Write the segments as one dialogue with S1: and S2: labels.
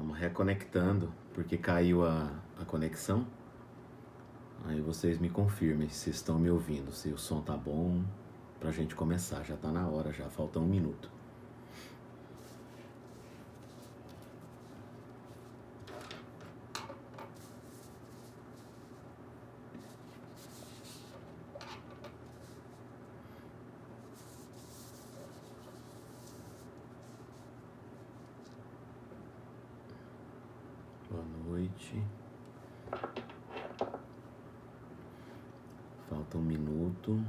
S1: Estamos reconectando, porque caiu a conexão. Aí vocês me confirmem se estão me ouvindo, se o som tá bom, pra gente começar. Já tá na hora, já falta 1 minuto. Boa noite. Falta 1 minuto.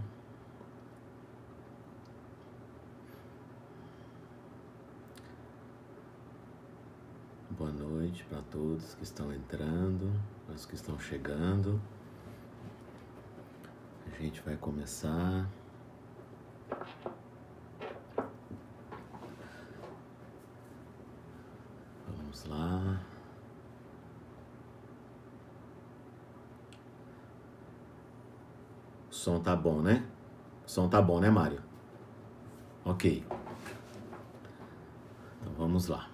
S1: Boa noite para todos que estão entrando, os que estão chegando. A gente vai começar. Vamos lá. O som tá bom, né? O som tá bom, né, Mário? Ok. Então vamos lá.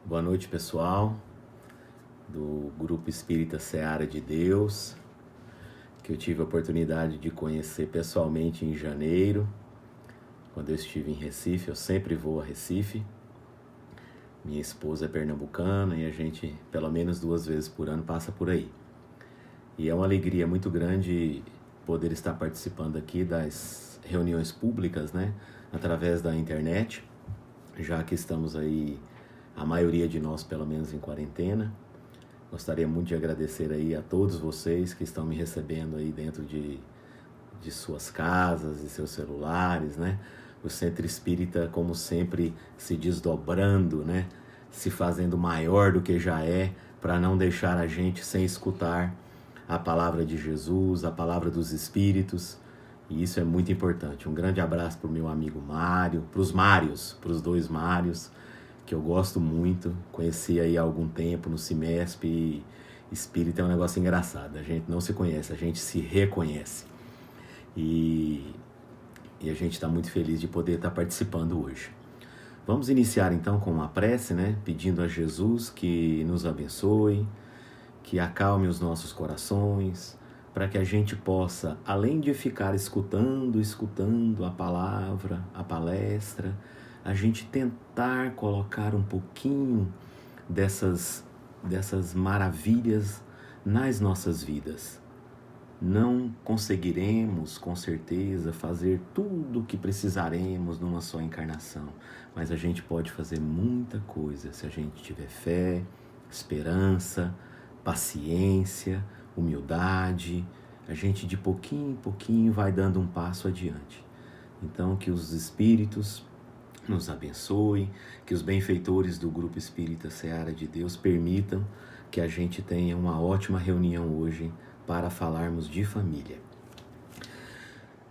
S1: Boa noite, pessoal do Grupo Espírita Seara de Deus, que eu tive a oportunidade de conhecer pessoalmente em janeiro, quando eu estive em Recife. Eu sempre vou a Recife. Minha esposa é pernambucana e a gente, pelo menos 2 vezes por ano, passa por aí. E é uma alegria muito grande poder estar participando aqui das reuniões públicas, né, através da internet, já que estamos aí, a maioria de nós, pelo menos, em quarentena. Gostaria muito de agradecer aí a todos vocês que estão me recebendo aí dentro de suas casas e seus celulares, né? O Centro Espírita, como sempre, se desdobrando, né? Se fazendo maior do que já é, para não deixar a gente sem escutar a palavra de Jesus, a palavra dos Espíritos, e isso é muito importante. Um grande abraço para o meu amigo Mário, para os Mários, para os 2 Mários, que eu gosto muito, conheci aí há algum tempo no Cimesp, e espírita é um negócio engraçado, a gente não se conhece, a gente se reconhece, e a gente está muito feliz de poder estar participando hoje. Vamos iniciar então com uma prece, né, pedindo a Jesus que nos abençoe, que acalme os nossos corações, para que a gente possa, além de ficar escutando a palavra, a palestra, a gente tentar colocar um pouquinho dessas maravilhas nas nossas vidas. Não conseguiremos, com certeza, fazer tudo o que precisaremos numa só encarnação, mas a gente pode fazer muita coisa se a gente tiver fé, esperança, paciência, humildade. A gente de pouquinho em pouquinho vai dando um passo adiante. Então, que os Espíritos nos abençoe, que os benfeitores do Grupo Espírita Seara de Deus permitam que a gente tenha uma ótima reunião hoje para falarmos de família.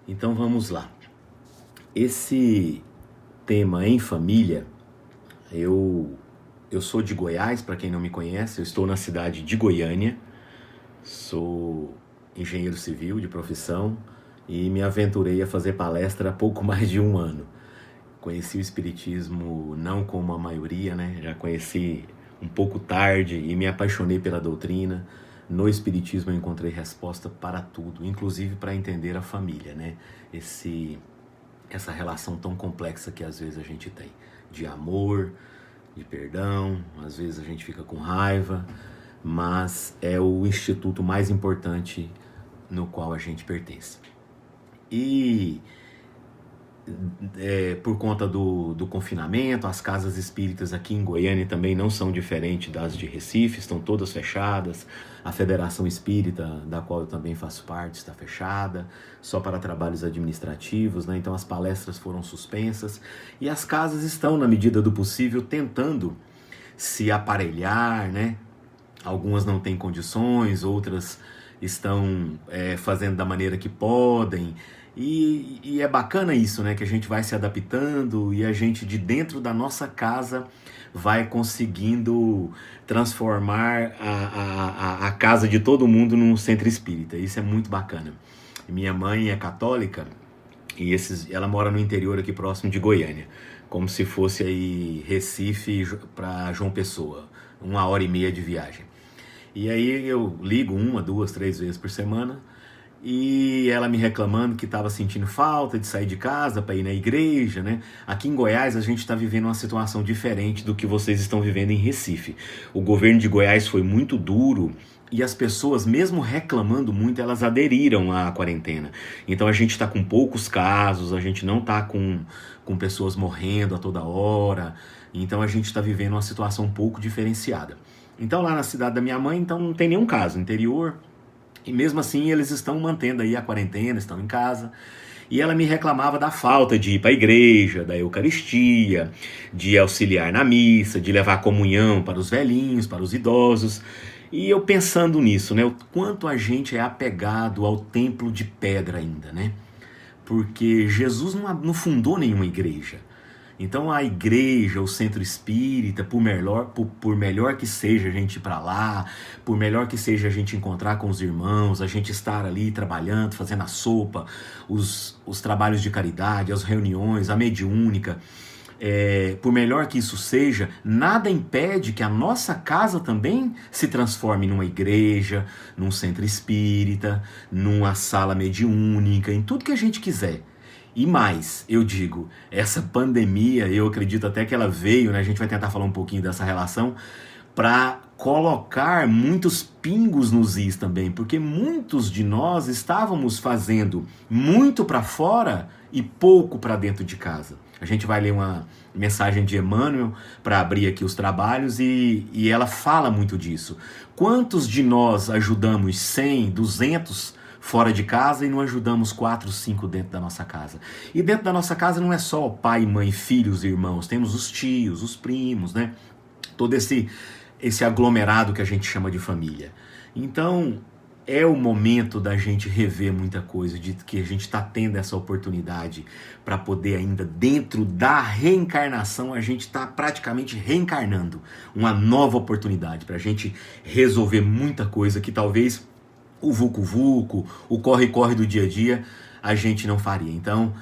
S1: Então vamos lá. Esse tema em família, eu sou de Goiás, para quem não me conhece, eu estou na cidade de Goiânia, sou engenheiro civil de profissão e me aventurei a fazer palestra há pouco mais de 1 ano. Conheci o Espiritismo não como a maioria, né? Já conheci um pouco tarde e me apaixonei pela doutrina. No Espiritismo eu encontrei resposta para tudo, inclusive para entender a família, né? Essa relação tão complexa que às vezes a gente tem, de amor, de perdão, às vezes a gente fica com raiva, mas é o instituto mais importante no qual a gente pertence. E por conta do confinamento, as casas espíritas aqui em Goiânia também não são diferentes das de Recife, estão todas fechadas. A Federação Espírita, da qual eu também faço parte, está fechada, só para trabalhos administrativos, né? Então as palestras foram suspensas e as casas estão, na medida do possível, tentando se aparelhar, né? Algumas não têm condições, outras estão fazendo da maneira que podem. E é bacana isso, né? Que a gente vai se adaptando e a gente de dentro da nossa casa vai conseguindo transformar a casa de todo mundo num centro espírita. Isso é muito bacana. Minha mãe é católica E ela mora no interior aqui próximo de Goiânia, como se fosse aí Recife para João Pessoa, 1h30 de viagem. E aí eu ligo 1, 2, 3 vezes por semana, e ela me reclamando que estava sentindo falta de sair de casa para ir na igreja, né? Aqui em Goiás a gente está vivendo uma situação diferente do que vocês estão vivendo em Recife. O governo de Goiás foi muito duro e as pessoas, mesmo reclamando muito, elas aderiram à quarentena. Então a gente está com poucos casos, a gente não está com pessoas morrendo a toda hora. Então a gente está vivendo uma situação um pouco diferenciada. Então lá na cidade da minha mãe, então não tem nenhum caso, interior. E mesmo assim eles estão mantendo aí a quarentena, estão em casa. E ela me reclamava da falta de ir para a igreja, da Eucaristia, de auxiliar na missa, de levar comunhão para os velhinhos, para os idosos. E eu pensando nisso, né, o quanto a gente é apegado ao templo de pedra ainda, né? Porque Jesus não fundou nenhuma igreja. Então a igreja, o centro espírita, por melhor que seja a gente ir para lá, por melhor que seja a gente encontrar com os irmãos, a gente estar ali trabalhando, fazendo a sopa, os trabalhos de caridade, as reuniões, a mediúnica, por melhor que isso seja, nada impede que a nossa casa também se transforme numa igreja, num centro espírita, numa sala mediúnica, em tudo que a gente quiser. E mais, eu digo, essa pandemia, eu acredito até que ela veio, né? A gente vai tentar falar um pouquinho dessa relação, para colocar muitos pingos nos is também, porque muitos de nós estávamos fazendo muito para fora e pouco para dentro de casa. A gente vai ler uma mensagem de Emmanuel para abrir aqui os trabalhos e ela fala muito disso. Quantos de nós ajudamos 100, 200 fora de casa e não ajudamos 4, 5 dentro da nossa casa? E dentro da nossa casa não é só pai, mãe, filhos e irmãos, temos os tios, os primos, né? Todo esse aglomerado que a gente chama de família. Então, é o momento da gente rever muita coisa, de que a gente está tendo essa oportunidade para poder ainda, dentro da reencarnação, a gente está praticamente reencarnando uma nova oportunidade para a gente resolver muita coisa que talvez o vucu-vucu, o corre-corre do dia a dia, a gente não faria. Então,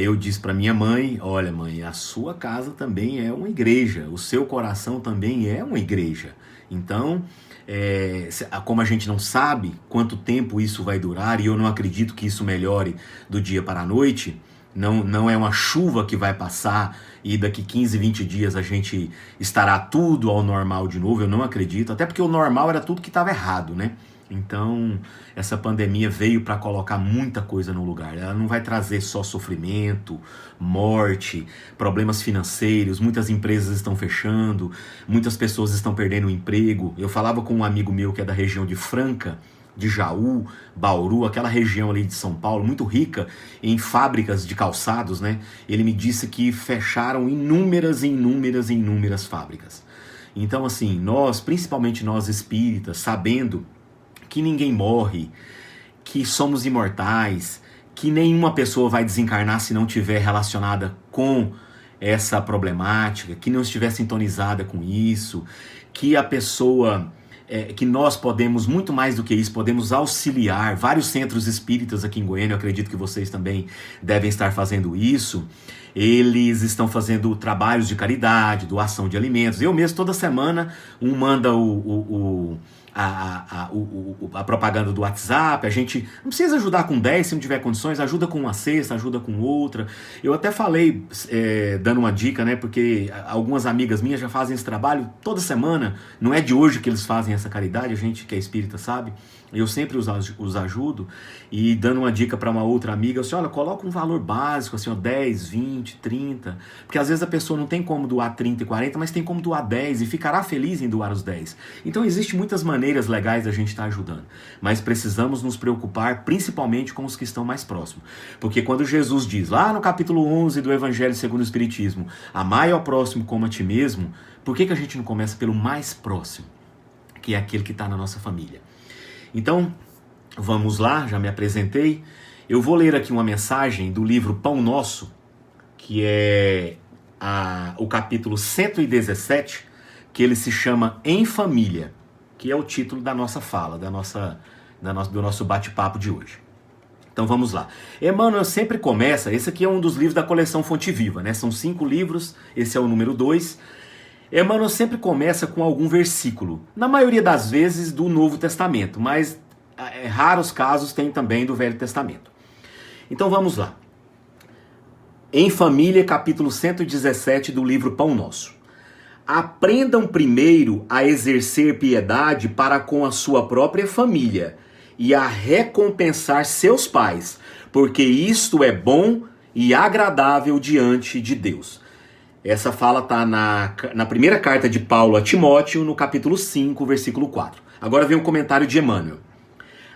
S1: eu disse para minha mãe, olha mãe, a sua casa também é uma igreja, o seu coração também é uma igreja. Então, como a gente não sabe quanto tempo isso vai durar, e eu não acredito que isso melhore do dia para a noite, não é uma chuva que vai passar e daqui 15, 20 dias a gente estará tudo ao normal de novo, eu não acredito, até porque o normal era tudo que estava errado, né? Então, essa pandemia veio para colocar muita coisa no lugar. Ela não vai trazer só sofrimento, morte, problemas financeiros, muitas empresas estão fechando, muitas pessoas estão perdendo o emprego. Eu falava com um amigo meu que é da região de Franca, de Jaú, Bauru, aquela região ali de São Paulo, muito rica em fábricas de calçados, né? Ele me disse que fecharam inúmeras fábricas. Então, assim, nós, principalmente nós espíritas, sabendo que ninguém morre, que somos imortais, que nenhuma pessoa vai desencarnar se não estiver relacionada com essa problemática, que não estiver sintonizada com isso, que a pessoa, que nós podemos, muito mais do que isso, podemos auxiliar vários centros espíritas aqui em Goiânia, eu acredito que vocês também devem estar fazendo isso. Eles estão fazendo trabalhos de caridade, doação de alimentos. Eu mesmo, toda semana, manda a propaganda do WhatsApp. A gente não precisa ajudar com 10 se não tiver condições, ajuda com uma cesta, ajuda com outra. Eu até falei, dando uma dica, né, porque algumas amigas minhas já fazem esse trabalho toda semana, não é de hoje que eles fazem essa caridade, a gente que é espírita sabe, eu sempre os ajudo, e dando uma dica para uma outra amiga, assim, olha, coloca um valor básico, assim, ó, 10, 20, 30, porque às vezes a pessoa não tem como doar 30 e 40, mas tem como doar 10 e ficará feliz em doar os 10. Então existem muitas maneiras legais da gente estar ajudando, mas precisamos nos preocupar principalmente com os que estão mais próximos, porque quando Jesus diz, lá no capítulo 11 do Evangelho segundo o Espiritismo, amai ao próximo como a ti mesmo, por que a gente não começa pelo mais próximo, que é aquele que está na nossa família? Então, vamos lá, já me apresentei. Eu vou ler aqui uma mensagem do livro Pão Nosso, que é o capítulo 117, que ele se chama Em Família, que é o título da nossa fala, do nosso bate-papo de hoje. Então vamos lá. Emmanuel sempre começa, esse aqui é um dos livros da coleção Fonte Viva, né? São 5 livros, esse é o número 2. Emmanuel sempre começa com algum versículo, na maioria das vezes do Novo Testamento, mas raros casos tem também do Velho Testamento. Então vamos lá. Em Família, capítulo 117 do livro Pão Nosso. Aprendam primeiro a exercer piedade para com a sua própria família e a recompensar seus pais, porque isto é bom e agradável diante de Deus. Essa fala está na primeira carta de Paulo a Timóteo, no capítulo 5, versículo 4. Agora vem um comentário de Emmanuel.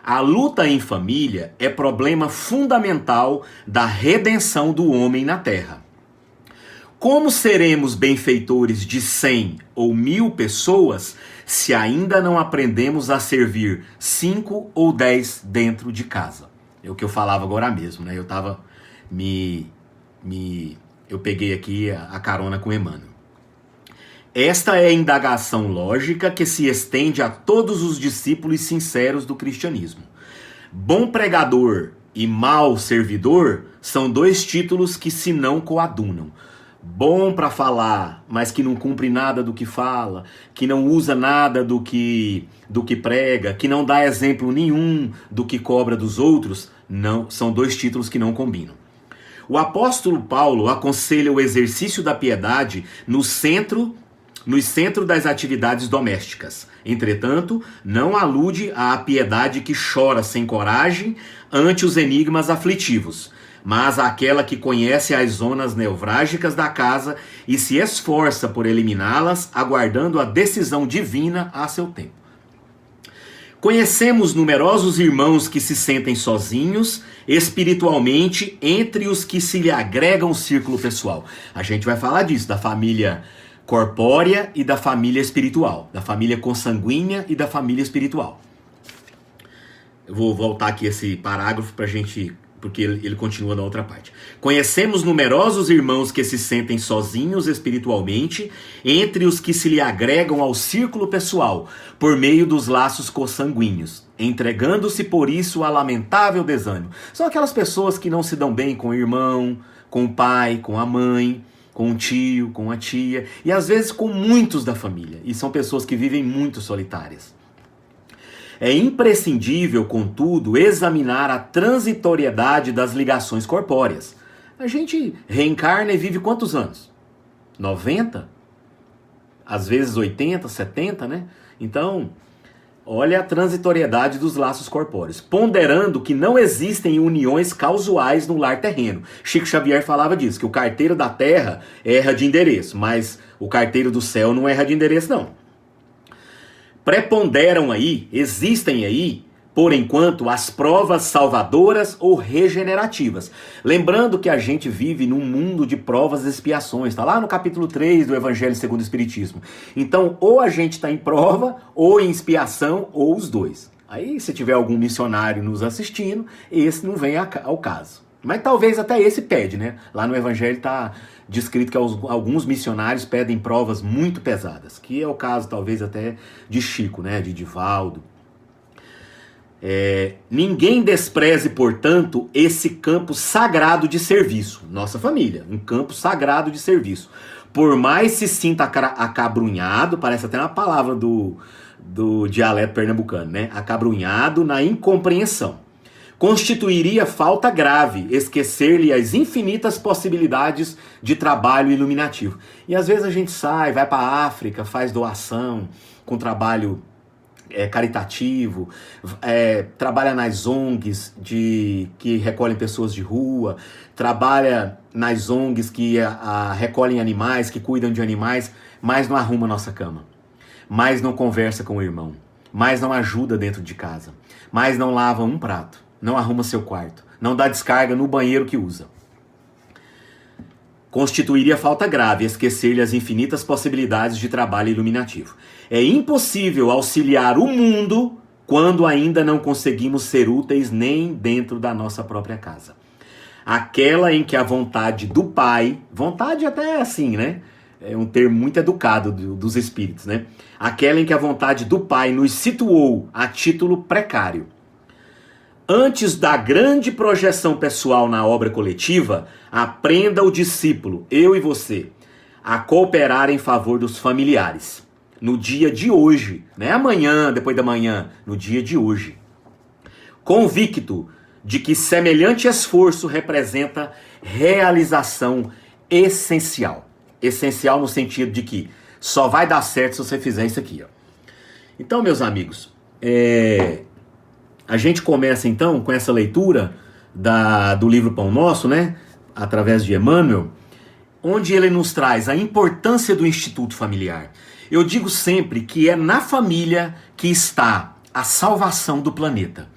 S1: A luta em família é problema fundamental da redenção do homem na terra. Como seremos benfeitores de 100 ou 1000 pessoas se ainda não aprendemos a servir 5 ou 10 dentro de casa? É o que eu falava agora mesmo, né? Eu tava eu peguei aqui a carona com Emmanuel. Esta é a indagação lógica que se estende a todos os discípulos sinceros do cristianismo. Bom pregador e mau servidor são 2 títulos que se não coadunam. Bom para falar, mas que não cumpre nada do que fala, que não usa nada do que prega, que não dá exemplo nenhum do que cobra dos outros, não, são 2 títulos que não combinam. O apóstolo Paulo aconselha o exercício da piedade no centro das atividades domésticas. Entretanto, não alude à piedade que chora sem coragem ante os enigmas aflitivos, mas àquela que conhece as zonas nevrálgicas da casa e se esforça por eliminá-las, aguardando a decisão divina a seu tempo. Conhecemos numerosos irmãos que se sentem sozinhos espiritualmente entre os que se lhe agregam ao círculo pessoal. A gente vai falar disso, da família corpórea e da família espiritual, da família consanguínea e da família espiritual. Eu vou voltar aqui esse parágrafo pra gente, porque ele continua na outra parte. Conhecemos numerosos irmãos que se sentem sozinhos espiritualmente entre os que se lhe agregam ao círculo pessoal por meio dos laços consanguíneos, entregando-se por isso a lamentável desânimo. São aquelas pessoas que não se dão bem com o irmão, com o pai, com a mãe, com o tio, com a tia, e às vezes com muitos da família, e são pessoas que vivem muito solitárias. É imprescindível, contudo, examinar a transitoriedade das ligações corpóreas. A gente reencarna e vive quantos anos? 90? Às vezes 80, 70, né? Então, olha a transitoriedade dos laços corpóreos, ponderando que não existem uniões causais no lar terreno. Chico Xavier falava disso, que o carteiro da terra erra de endereço, mas o carteiro do céu não erra de endereço, não. Preponderam aí, existem aí, por enquanto, as provas salvadoras ou regenerativas. Lembrando que a gente vive num mundo de provas e expiações. Está lá no capítulo 3 do Evangelho segundo o Espiritismo. Então, ou a gente está em prova, ou em expiação, ou os dois. Aí, se tiver algum missionário nos assistindo, esse não vem ao caso. Mas talvez até esse pede, né? Lá no Evangelho está descrito que alguns missionários pedem provas muito pesadas, que é o caso talvez até de Chico, né? De Divaldo. Ninguém despreze, portanto, esse campo sagrado de serviço. Nossa família, um campo sagrado de serviço. Por mais se sinta acabrunhado, parece até uma palavra do dialeto pernambucano, né? Acabrunhado na incompreensão. Constituiria falta grave esquecer-lhe as infinitas possibilidades de trabalho iluminativo. E às vezes a gente sai, vai para a África, faz doação com trabalho caritativo, trabalha nas ONGs que recolhem pessoas de rua, trabalha nas ONGs que recolhem animais, que cuidam de animais, mas não arruma a nossa cama, mas não conversa com o irmão, mas não ajuda dentro de casa, mas não lava um prato, não arruma seu quarto, não dá descarga no banheiro que usa. Constituiria falta grave esquecer-lhe as infinitas possibilidades de trabalho iluminativo. É impossível auxiliar o mundo quando ainda não conseguimos ser úteis nem dentro da nossa própria casa. Aquela em que a vontade do Pai, vontade até assim, né? É um termo muito educado dos espíritos, né? Aquela em que a vontade do Pai nos situou a título precário. Antes da grande projeção pessoal na obra coletiva, aprenda o discípulo, eu e você, a cooperar em favor dos familiares. No dia de hoje, não é amanhã, depois da manhã, no dia de hoje. Convicto de que semelhante esforço representa realização essencial. Essencial no sentido de que só vai dar certo se você fizer isso aqui, ó. Então, meus amigos, a gente começa então com essa leitura do livro Pão Nosso, né? Através de Emmanuel, onde ele nos traz a importância do instituto familiar. Eu digo sempre que é na família que está a salvação do planeta.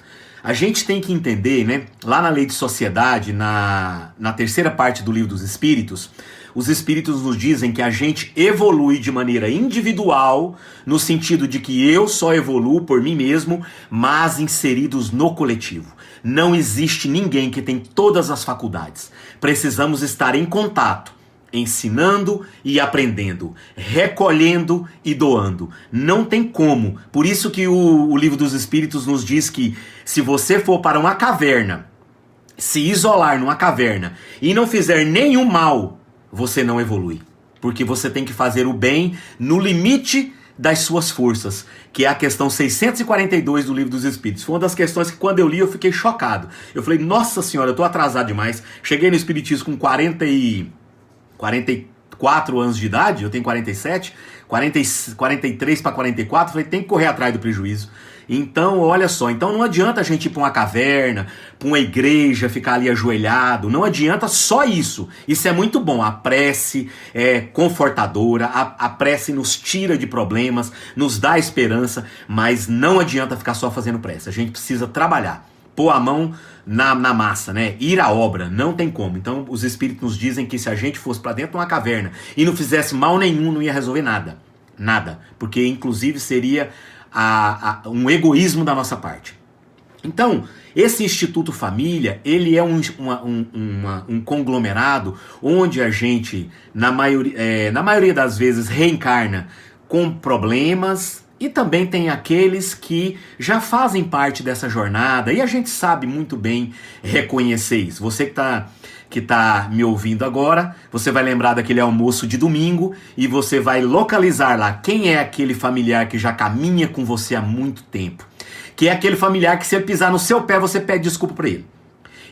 S1: A gente tem que entender, né? Lá na Lei de Sociedade, na terceira parte do Livro dos Espíritos, os Espíritos nos dizem que a gente evolui de maneira individual, no sentido de que eu só evoluo por mim mesmo, mas inseridos no coletivo. Não existe ninguém que tem todas as faculdades. Precisamos estar em contato, ensinando e aprendendo, recolhendo e doando. Não tem como. Por isso que o Livro dos Espíritos nos diz que se você for para uma caverna, se isolar numa caverna e não fizer nenhum mal, você não evolui. Porque você tem que fazer o bem no limite das suas forças, que é a questão 642 do Livro dos Espíritos. Foi uma das questões que quando eu li eu fiquei chocado. Eu falei, nossa senhora, eu tô atrasado demais. Cheguei no Espiritismo com 44 anos de idade, eu tenho 47, 43 para 44, falei, tem que correr atrás do prejuízo. Então, olha só, então não adianta a gente ir para uma caverna, para uma igreja, ficar ali ajoelhado, não adianta só isso. Isso é muito bom, a prece é confortadora, a prece nos tira de problemas, nos dá esperança, mas não adianta ficar só fazendo prece, a gente precisa trabalhar. Pôr a mão na massa, né? Ir à obra, não tem como. Então os espíritos nos dizem que se a gente fosse para dentro de uma caverna e não fizesse mal nenhum, não ia resolver nada. Nada. Porque inclusive seria um egoísmo da nossa parte. Então, esse Instituto Família, ele é um conglomerado onde a gente, na maioria das vezes, reencarna com problemas. E também tem aqueles que já fazem parte dessa jornada e a gente sabe muito bem reconhecer isso. Você que tá me ouvindo agora, você vai lembrar daquele almoço de domingo e você vai localizar lá quem é aquele familiar que já caminha com você há muito tempo. Que é aquele familiar que se ele pisar no seu pé, você pede desculpa para ele.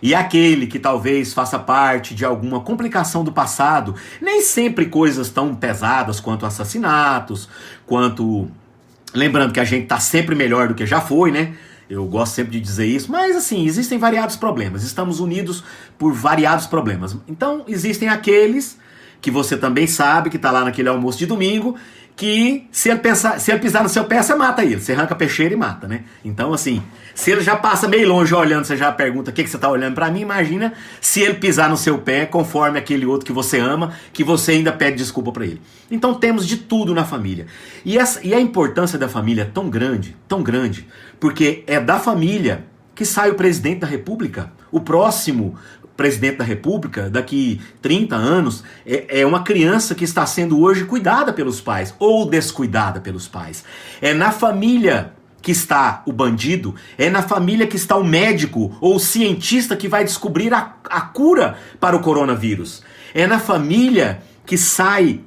S1: E aquele que talvez faça parte de alguma complicação do passado, nem sempre coisas tão pesadas quanto assassinatos, quanto... Lembrando que a gente tá sempre melhor do que já foi, né? Eu gosto sempre de dizer isso, mas assim, existem variados problemas. Estamos unidos por variados problemas. Então, existem aqueles que você também sabe, que tá lá naquele almoço de domingo, que se ele pisar no seu pé, você mata ele. Você arranca a peixeira e mata, né? Então, assim, se ele já passa meio longe olhando, você já pergunta o que você tá olhando pra mim, imagina se ele pisar no seu pé, conforme aquele outro que você ama, que você ainda pede desculpa pra ele. Então temos de tudo na família. E a importância da família é tão grande, porque é da família que sai o presidente da República. O próximo presidente da República, daqui 30 anos, é uma criança que está sendo hoje cuidada pelos pais, ou descuidada pelos pais. É na família que está o bandido, é na família que está o médico ou o cientista que vai descobrir a cura para o coronavírus. É na família que sai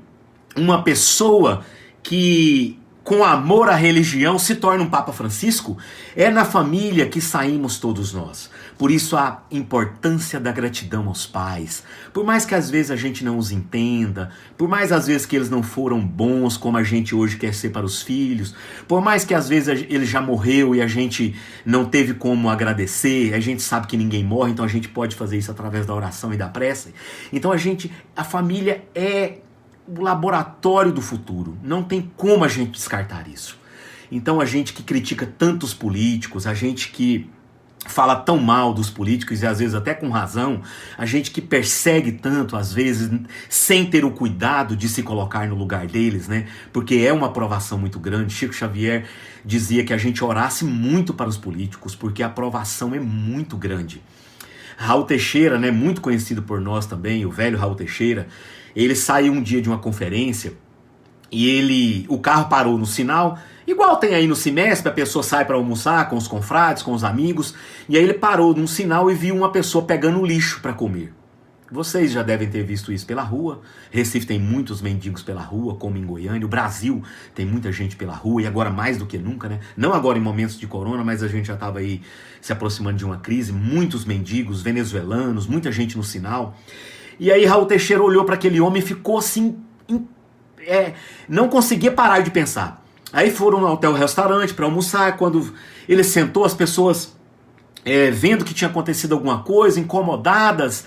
S1: uma pessoa que, com amor à religião, se torna um Papa Francisco. É na família que saímos todos nós. Por isso a importância da gratidão aos pais. Por mais que às vezes a gente não os entenda, por mais às vezes que eles não foram bons como a gente hoje quer ser para os filhos, por mais que às vezes ele já morreu e a gente não teve como agradecer, a gente sabe que ninguém morre, então a gente pode fazer isso através da oração e da prece. Então a família é o laboratório do futuro. Não tem como a gente descartar isso. Então a gente que critica tantos políticos, a gente que fala tão mal dos políticos e às vezes até com razão, a gente que persegue tanto, às vezes, sem ter o cuidado de se colocar no lugar deles, né? Porque é uma provação muito grande. Chico Xavier dizia que a gente orasse muito para os políticos, porque a provação é muito grande. Raul Teixeira, né, muito conhecido por nós também, o velho Raul Teixeira, ele saiu um dia de uma conferência e o carro parou no sinal Igual tem aí no semestre, a pessoa sai para almoçar com os confrades, com os amigos, e aí ele parou num sinal e viu uma pessoa pegando lixo para comer. Vocês já devem ter visto isso pela rua. Recife tem muitos mendigos pela rua, como em Goiânia. O Brasil tem muita gente pela rua, e agora mais do que nunca, né? Não agora em momentos de corona, mas a gente já estava aí se aproximando de uma crise. Muitos mendigos venezuelanos, muita gente no sinal. E aí Raul Teixeira olhou para aquele homem e ficou assim, não conseguia parar de pensar. Aí foram até o restaurante para almoçar. Quando ele sentou, as pessoas vendo que tinha acontecido alguma coisa, incomodadas,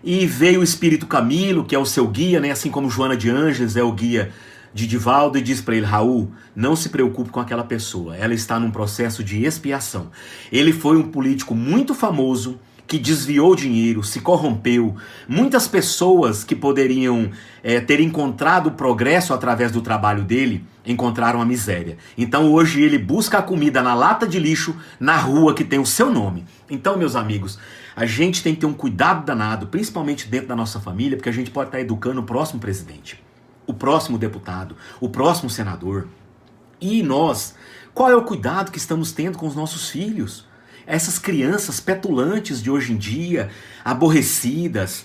S1: e veio o Espírito Camilo, que é o seu guia, né? Assim como Joana de Ângeles é o guia de Divaldo, e diz para ele: Raul, não se preocupe com aquela pessoa, ela está num processo de expiação. Ele foi um político muito famoso, que desviou dinheiro, se corrompeu. Muitas pessoas que poderiam ter encontrado o progresso através do trabalho dele, encontraram a miséria. Então hoje ele busca a comida na lata de lixo, na rua que tem o seu nome. Então, meus amigos, a gente tem que ter um cuidado danado, principalmente dentro da nossa família, porque a gente pode estar educando o próximo presidente, o próximo deputado, o próximo senador. E nós, qual é o cuidado que estamos tendo com os nossos filhos? Essas crianças petulantes de hoje em dia, aborrecidas,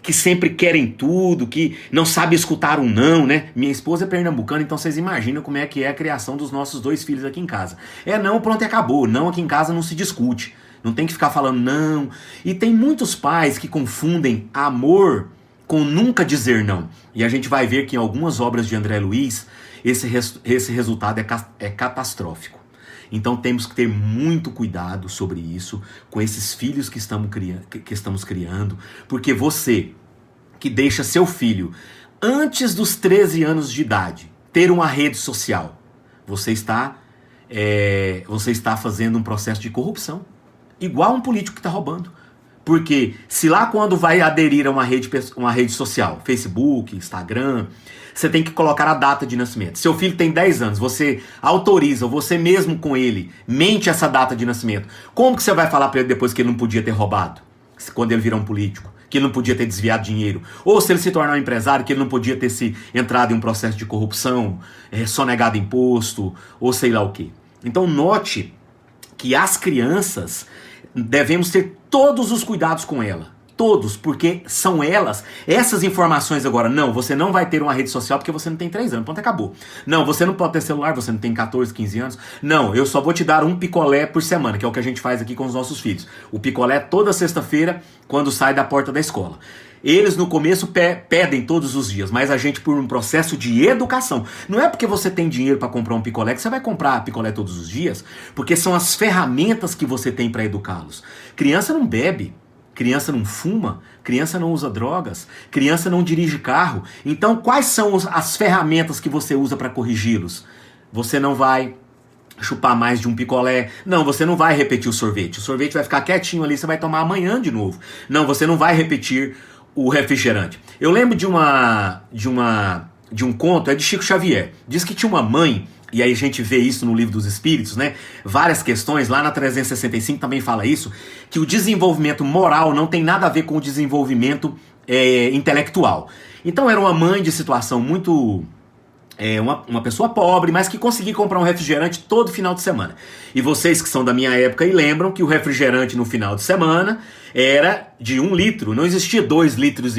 S1: que sempre querem tudo, que não sabem escutar um não, né? Minha esposa é pernambucana, então vocês imaginam como é que é a criação dos nossos 2 filhos aqui em casa. Não, pronto, e acabou. Não, aqui em casa não se discute. Não tem que ficar falando não. E tem muitos pais que confundem amor com nunca dizer não. E a gente vai ver que em algumas obras de André Luiz, esse resultado é catastrófico. Então temos que ter muito cuidado sobre isso, com esses filhos que estamos criando, porque você que deixa seu filho antes dos 13 anos de idade ter uma rede social, você está fazendo um processo de corrupção, igual um político que está roubando. Porque se lá quando vai aderir a uma rede social, Facebook, Instagram, você tem que colocar a data de nascimento. Seu filho tem 10 anos, você autoriza, ou você mesmo com ele, mente essa data de nascimento. Como que você vai falar para ele depois que ele não podia ter roubado? Quando ele virar um político, que ele não podia ter desviado dinheiro. Ou se ele se tornar um empresário, que ele não podia ter se entrado em um processo de corrupção, sonegado imposto, ou sei lá o quê. Então note que as crianças devemos ter todos os cuidados com ela. Todos, porque são elas, essas informações agora. Não, você não vai ter uma rede social porque você não tem 3 anos, pronto, acabou. Não, você não pode ter celular, você não tem 14, 15 anos. Não, eu só vou te dar um picolé por semana, que é o que a gente faz aqui com os nossos filhos. O picolé toda sexta-feira, quando sai da porta da escola. Eles no começo pedem todos os dias, mas a gente, por um processo de educação, não é porque você tem dinheiro para comprar um picolé que você vai comprar picolé todos os dias, porque são as ferramentas que você tem para educá-los. Criança não bebe, criança não fuma, criança não usa drogas, criança não dirige carro. Então quais são as ferramentas que você usa para corrigi-los? Você não vai chupar mais de um picolé. Não, você não vai repetir o sorvete. O sorvete vai ficar quietinho ali, você vai tomar amanhã de novo. Não, você não vai repetir o refrigerante. Eu lembro de um conto, é de Chico Xavier. Diz que tinha uma mãe, e aí a gente vê isso no Livro dos Espíritos, né? Várias questões, lá na 365 também fala isso, que o desenvolvimento moral não tem nada a ver com o desenvolvimento intelectual. Então era uma mãe de situação muito... uma pessoa pobre, mas que conseguia comprar um refrigerante todo final de semana. E vocês que são da minha época e lembram que o refrigerante no final de semana era de 1 litro. Não existia 2,5 litros,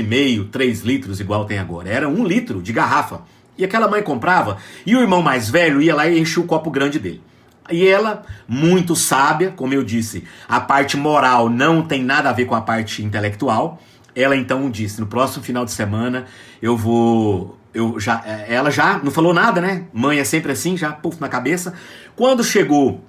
S1: 3 litros igual tem agora. Era 1 litro de garrafa. E aquela mãe comprava, e o irmão mais velho ia lá e enchia o copo grande dele. E ela, muito sábia, como eu disse, a parte moral não tem nada a ver com a parte intelectual. Ela então disse, no próximo final de semana ela já não falou nada, né? Mãe é sempre assim, já puf na cabeça. Quando chegou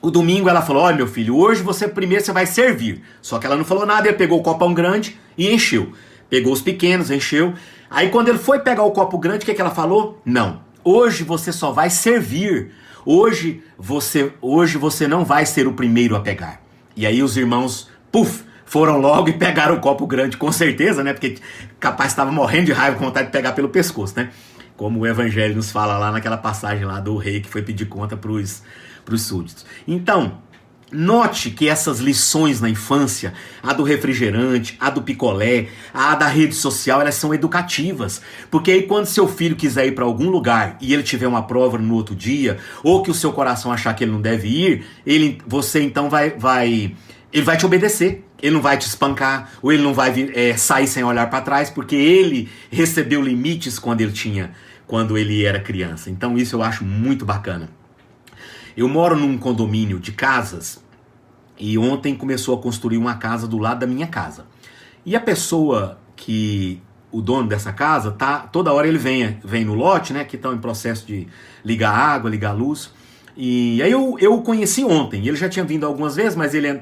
S1: o domingo, ela falou: olha, meu filho, hoje primeiro você vai servir. Só que ela não falou nada, ele pegou o copão grande e encheu. Pegou os pequenos, encheu. Aí quando ele foi pegar o copo grande, o que ela falou? Não, hoje você só vai servir. Hoje você não vai ser o primeiro a pegar. E aí os irmãos, foram logo e pegaram o copo grande, com certeza, né? Porque capaz estava morrendo de raiva, com vontade de pegar pelo pescoço, né? Como o Evangelho nos fala lá naquela passagem lá do rei que foi pedir conta para os súditos. Então, Note que essas lições na infância, a do refrigerante, a do picolé, a da rede social, elas são educativas. Porque aí quando seu filho quiser ir para algum lugar e ele tiver uma prova no outro dia, ou que o seu coração achar que ele não deve ir, você então ele vai te obedecer. Ele não vai te espancar, ou ele não vai sair sem olhar para trás, porque ele recebeu limites quando ele era criança. Então isso eu acho muito bacana. Eu moro num condomínio de casas e ontem começou a construir uma casa do lado da minha casa. E a pessoa o dono dessa casa, toda hora ele vem no lote, né, que estão em processo de ligar água, ligar luz. E aí eu o conheci ontem. Ele já tinha vindo algumas vezes, mas ele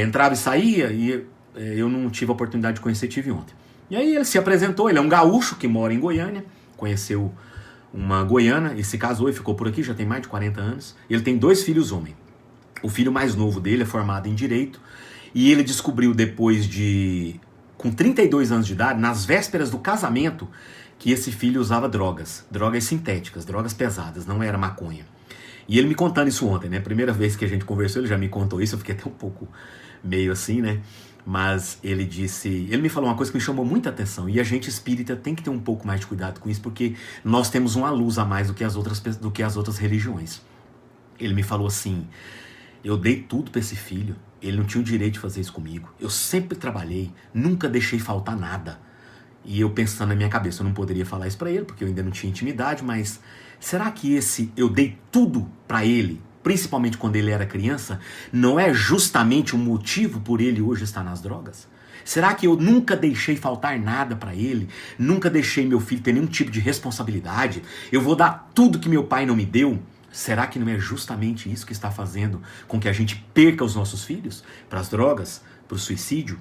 S1: entrava e saía e eu não tive a oportunidade de conhecer, tive ontem. E aí ele se apresentou, ele é um gaúcho que mora em Goiânia, conheceu uma goiana, e se casou e ficou por aqui, já tem mais de 40 anos. Ele tem 2 filhos homens. O filho mais novo dele é formado em Direito, e ele descobriu com 32 anos de idade, nas vésperas do casamento, que esse filho usava drogas sintéticas, drogas pesadas, não era maconha. E ele me contando isso ontem, né? Primeira vez que a gente conversou, ele já me contou isso, eu fiquei até um pouco meio assim, né? Mas ele me falou uma coisa que me chamou muita atenção, e a gente espírita tem que ter um pouco mais de cuidado com isso, porque nós temos uma luz a mais do que as outras religiões. Ele me falou assim: eu dei tudo para esse filho, ele não tinha o direito de fazer isso comigo, eu sempre trabalhei, nunca deixei faltar nada. E eu pensando na minha cabeça, eu não poderia falar isso para ele, porque eu ainda não tinha intimidade, mas será que eu dei tudo para ele, principalmente quando ele era criança, não é justamente o motivo por ele hoje estar nas drogas? Será que eu nunca deixei faltar nada para ele? Nunca deixei meu filho ter nenhum tipo de responsabilidade? Eu vou dar tudo que meu pai não me deu? Será que não é justamente isso que está fazendo com que a gente perca os nossos filhos? Para as drogas, para o suicídio,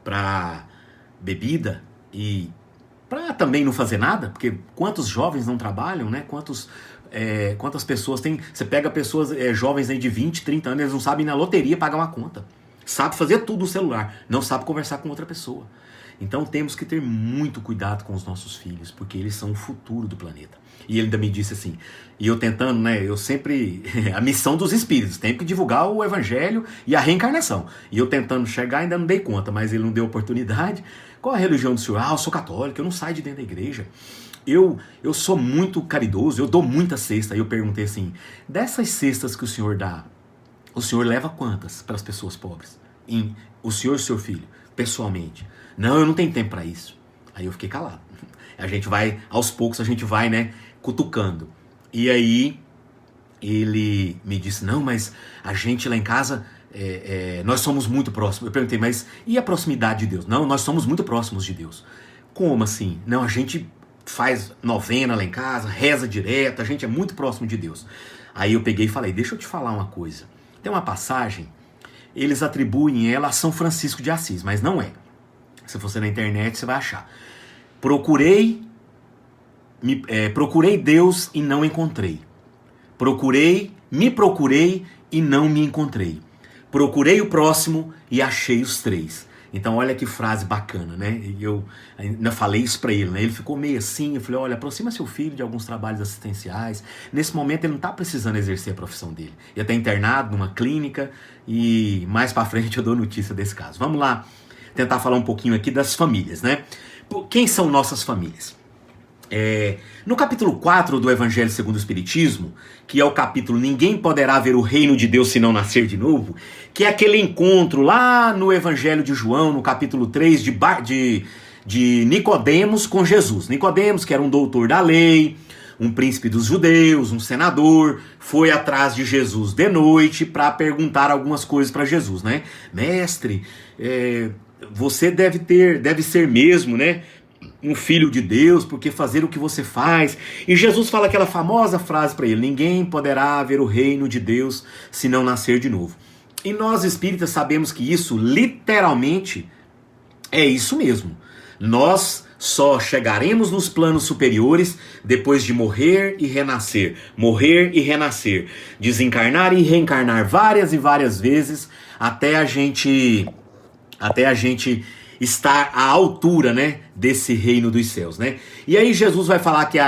S1: para bebida e para também não fazer nada? Porque quantos jovens não trabalham, né? Quantas pessoas tem... Você pega pessoas jovens aí de 20, 30 anos, eles não sabem ir na loteria pagar uma conta. Sabe fazer tudo no celular, não sabe conversar com outra pessoa. Então temos que ter muito cuidado com os nossos filhos, porque eles são o futuro do planeta. E ele ainda me disse assim, e eu tentando, né, eu sempre... a missão dos espíritos, tem que divulgar o evangelho e a reencarnação. E eu tentando chegar, ainda não dei conta, mas ele não deu oportunidade. Qual a religião do senhor? Eu sou católico, eu não saio de dentro da igreja. Eu sou muito caridoso, eu dou muita cesta. Aí eu perguntei assim, dessas cestas que o senhor dá, o senhor leva quantas para as pessoas pobres? O senhor e o seu filho, pessoalmente? Não, eu não tenho tempo para isso. Aí eu fiquei calado. A gente vai, aos poucos, a gente vai, né, cutucando. E aí ele me disse, não, mas a gente lá em casa, nós somos muito próximos. Eu perguntei, mas e a proximidade de Deus? Não, nós somos muito próximos de Deus. Como assim? Não, a gente faz novena lá em casa, reza direto, a gente é muito próximo de Deus. Aí eu peguei e falei, deixa eu te falar uma coisa. Tem uma passagem, eles atribuem ela a São Francisco de Assis, mas não é. Se você na internet, você vai achar. Procurei Deus e não encontrei. Me procurei e não me encontrei. Procurei o próximo e achei os 3. Então olha que frase bacana, né? E eu ainda falei isso pra ele, né? Ele ficou meio assim, eu falei, olha, aproxima seu filho de alguns trabalhos assistenciais. Nesse momento ele não tá precisando exercer a profissão dele. Ele está internado numa clínica e mais pra frente eu dou notícia desse caso. Vamos lá tentar falar um pouquinho aqui das famílias, né? Quem são nossas famílias? No capítulo 4 do Evangelho segundo o Espiritismo, que é o capítulo Ninguém poderá ver o reino de Deus se não nascer de novo, que é aquele encontro lá no Evangelho de João, no capítulo 3, de Nicodemos com Jesus. Nicodemos, que era um doutor da lei, um príncipe dos judeus, um senador, foi atrás de Jesus de noite para perguntar algumas coisas para Jesus, né? Mestre, você deve ser mesmo, né, um filho de Deus, porque fazer o que você faz. E Jesus fala aquela famosa frase para ele, ninguém poderá ver o reino de Deus se não nascer de novo. E nós espíritas sabemos que isso literalmente é isso mesmo. Nós só chegaremos nos planos superiores depois de morrer e renascer, desencarnar e reencarnar várias e várias vezes até a gente estar à altura, né, desse reino dos céus, né? E aí Jesus vai falar que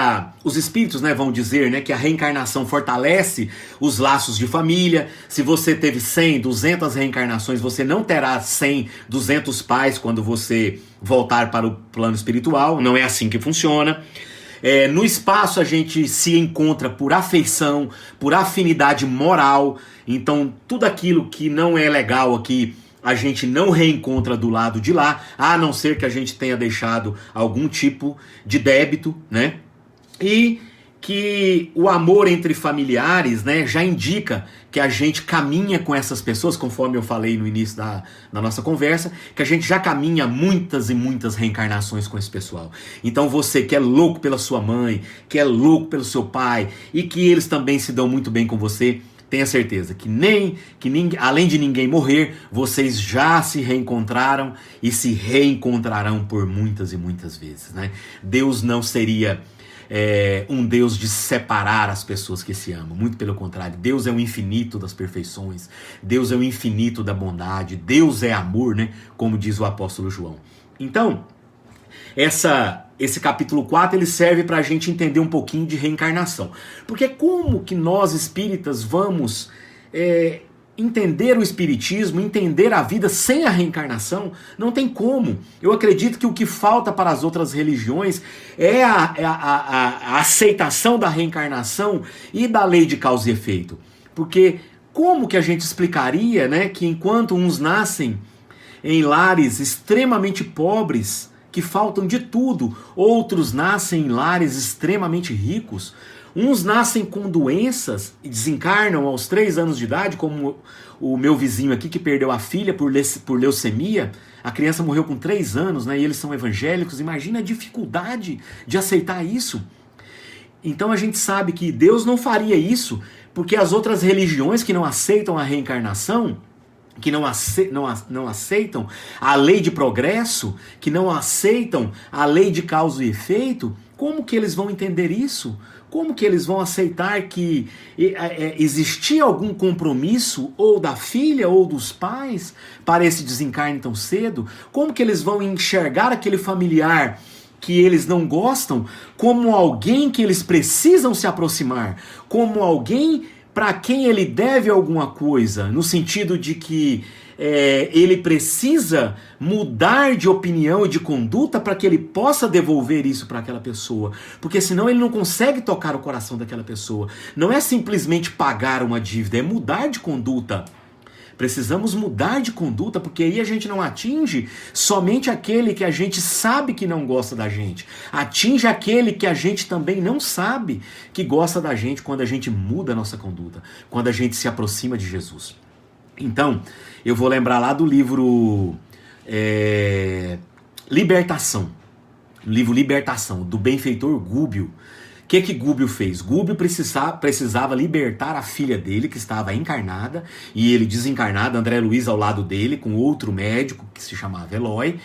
S1: os espíritos, né, vão dizer, né, que a reencarnação fortalece os laços de família. Se você teve 100, 200 reencarnações, você não terá 100, 200 pais quando você voltar para o plano espiritual. Não é assim que funciona. No espaço a gente se encontra por afeição, por afinidade moral. Então tudo aquilo que não é legal aqui, a gente não reencontra do lado de lá, a não ser que a gente tenha deixado algum tipo de débito, né? E que o amor entre familiares, né, já indica que a gente caminha com essas pessoas, conforme eu falei no início da nossa conversa, que a gente já caminha muitas e muitas reencarnações com esse pessoal. Então você que é louco pela sua mãe, que é louco pelo seu pai, e que eles também se dão muito bem com você, tenha certeza que além de ninguém morrer, vocês já se reencontraram e se reencontrarão por muitas e muitas vezes, né? Deus não seria um Deus de separar as pessoas que se amam, muito pelo contrário. Deus é o infinito das perfeições, Deus é o infinito da bondade, Deus é amor, né? Como diz o apóstolo João. Então, esse capítulo 4 ele serve para a gente entender um pouquinho de reencarnação. Porque como que nós espíritas vamos entender o espiritismo, entender a vida sem a reencarnação? Não tem como. Eu acredito que o que falta para as outras religiões é a aceitação da reencarnação e da lei de causa e efeito. Porque como que a gente explicaria, né, que enquanto uns nascem em lares extremamente pobres, que faltam de tudo, outros nascem em lares extremamente ricos, uns nascem com doenças e desencarnam aos 3 anos de idade, como o meu vizinho aqui que perdeu a filha por leucemia, a criança morreu com 3 anos, né, e eles são evangélicos. Imagina a dificuldade de aceitar isso. Então a gente sabe que Deus não faria isso, porque as outras religiões que não aceitam a reencarnação, que não aceitam a lei de progresso, que não aceitam a lei de causa e efeito, como que eles vão entender isso? Como que eles vão aceitar que existia algum compromisso ou da filha ou dos pais para esse desencarne tão cedo? Como que eles vão enxergar aquele familiar que eles não gostam como alguém que eles precisam se aproximar, como alguém para quem ele deve alguma coisa, no sentido de que ele precisa mudar de opinião e de conduta para que ele possa devolver isso para aquela pessoa, porque senão ele não consegue tocar o coração daquela pessoa. Não é simplesmente pagar uma dívida, é mudar de conduta. Precisamos mudar de conduta, porque aí a gente não atinge somente aquele que a gente sabe que não gosta da gente. Atinge aquele que a gente também não sabe que gosta da gente quando a gente muda a nossa conduta, quando a gente se aproxima de Jesus. Então, eu vou lembrar lá do livro Libertação. O livro Libertação, do benfeitor Gúbio. O que Gúbio fez? Gúbio precisava libertar a filha dele, que estava encarnada, e ele desencarnado, André Luiz ao lado dele, com outro médico, que se chamava Eloy.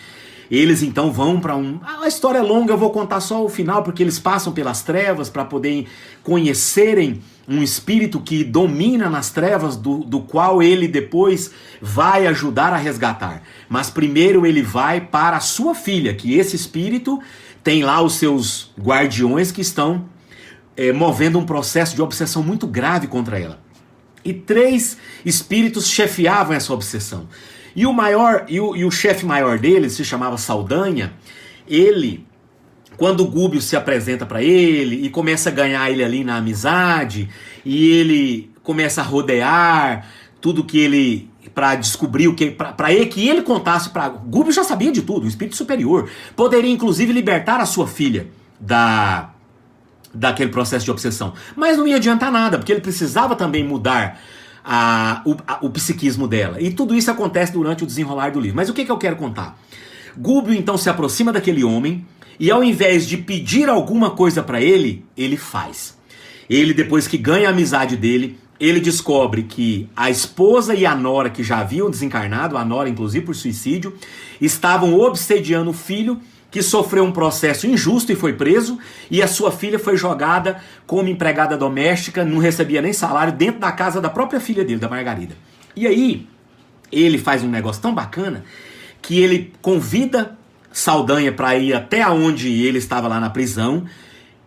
S1: Eles então vão para A história é longa, eu vou contar só o final, porque eles passam pelas trevas para poderem conhecerem um espírito que domina nas trevas, do qual ele depois vai ajudar a resgatar. Mas primeiro ele vai para a sua filha, que esse espírito tem lá os seus guardiões que estão movendo um processo de obsessão muito grave contra ela. E 3 espíritos chefiavam essa obsessão. E o chefe maior deles se chamava Saldanha. Ele, quando o Gúbio se apresenta para ele e começa a ganhar ele ali na amizade, e ele começa a rodear tudo que ele, para descobrir o que, para ele contasse para Gúbio, já sabia de tudo, o espírito superior poderia inclusive libertar a sua filha daquele processo de obsessão, mas não ia adiantar nada, porque ele precisava também mudar o psiquismo dela, e tudo isso acontece durante o desenrolar do livro. Mas o que eu quero contar? Gúbio então se aproxima daquele homem, e ao invés de pedir alguma coisa para ele, ele faz. Ele, depois que ganha a amizade dele, ele descobre que a esposa e a nora, que já haviam desencarnado, a nora inclusive por suicídio, estavam obsediando o filho, que sofreu um processo injusto e foi preso, e a sua filha foi jogada como empregada doméstica, não recebia nem salário, dentro da casa da própria filha dele, da Margarida. E aí, ele faz um negócio tão bacana, que ele convida Saldanha para ir até onde ele estava lá na prisão.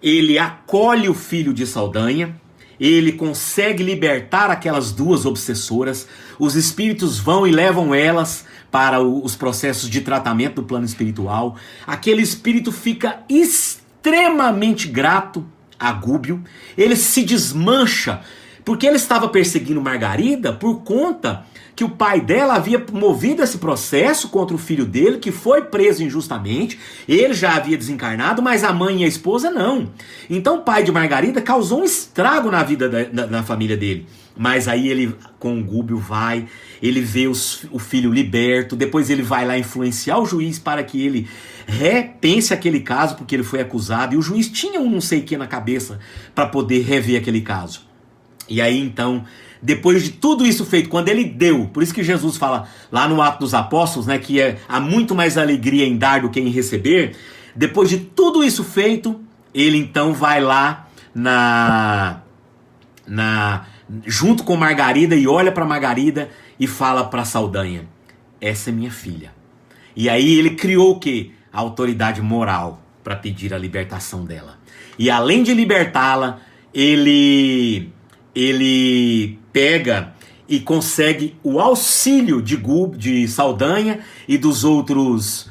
S1: Ele acolhe o filho de Saldanha, ele consegue libertar aquelas duas obsessoras, os espíritos vão e levam elas para os processos de tratamento do plano espiritual. Aquele espírito fica extremamente grato a Gúbio, ele se desmancha, porque ele estava perseguindo Margarida por conta que o pai dela havia movido esse processo contra o filho dele, que foi preso injustamente. Ele já havia desencarnado, mas a mãe e a esposa não. Então o pai de Margarida causou um estrago na vida da família dele. Mas aí ele, com o Gúbio, vai, ele vê o filho liberto, depois ele vai lá influenciar o juiz para que ele repense aquele caso, porque ele foi acusado, e o juiz tinha um não sei o que na cabeça para poder rever aquele caso. E aí então, depois de tudo isso feito, quando ele deu, por isso que Jesus fala lá no Atos dos Apóstolos, né, que há muito mais alegria em dar do que em receber. Depois de tudo isso feito, ele então vai lá junto com Margarida e olha para Margarida e fala para Saldanha: essa é minha filha. E aí ele criou o quê? A autoridade moral para pedir a libertação dela. E além de libertá-la, ele pega e consegue o auxílio de Saldanha e dos outros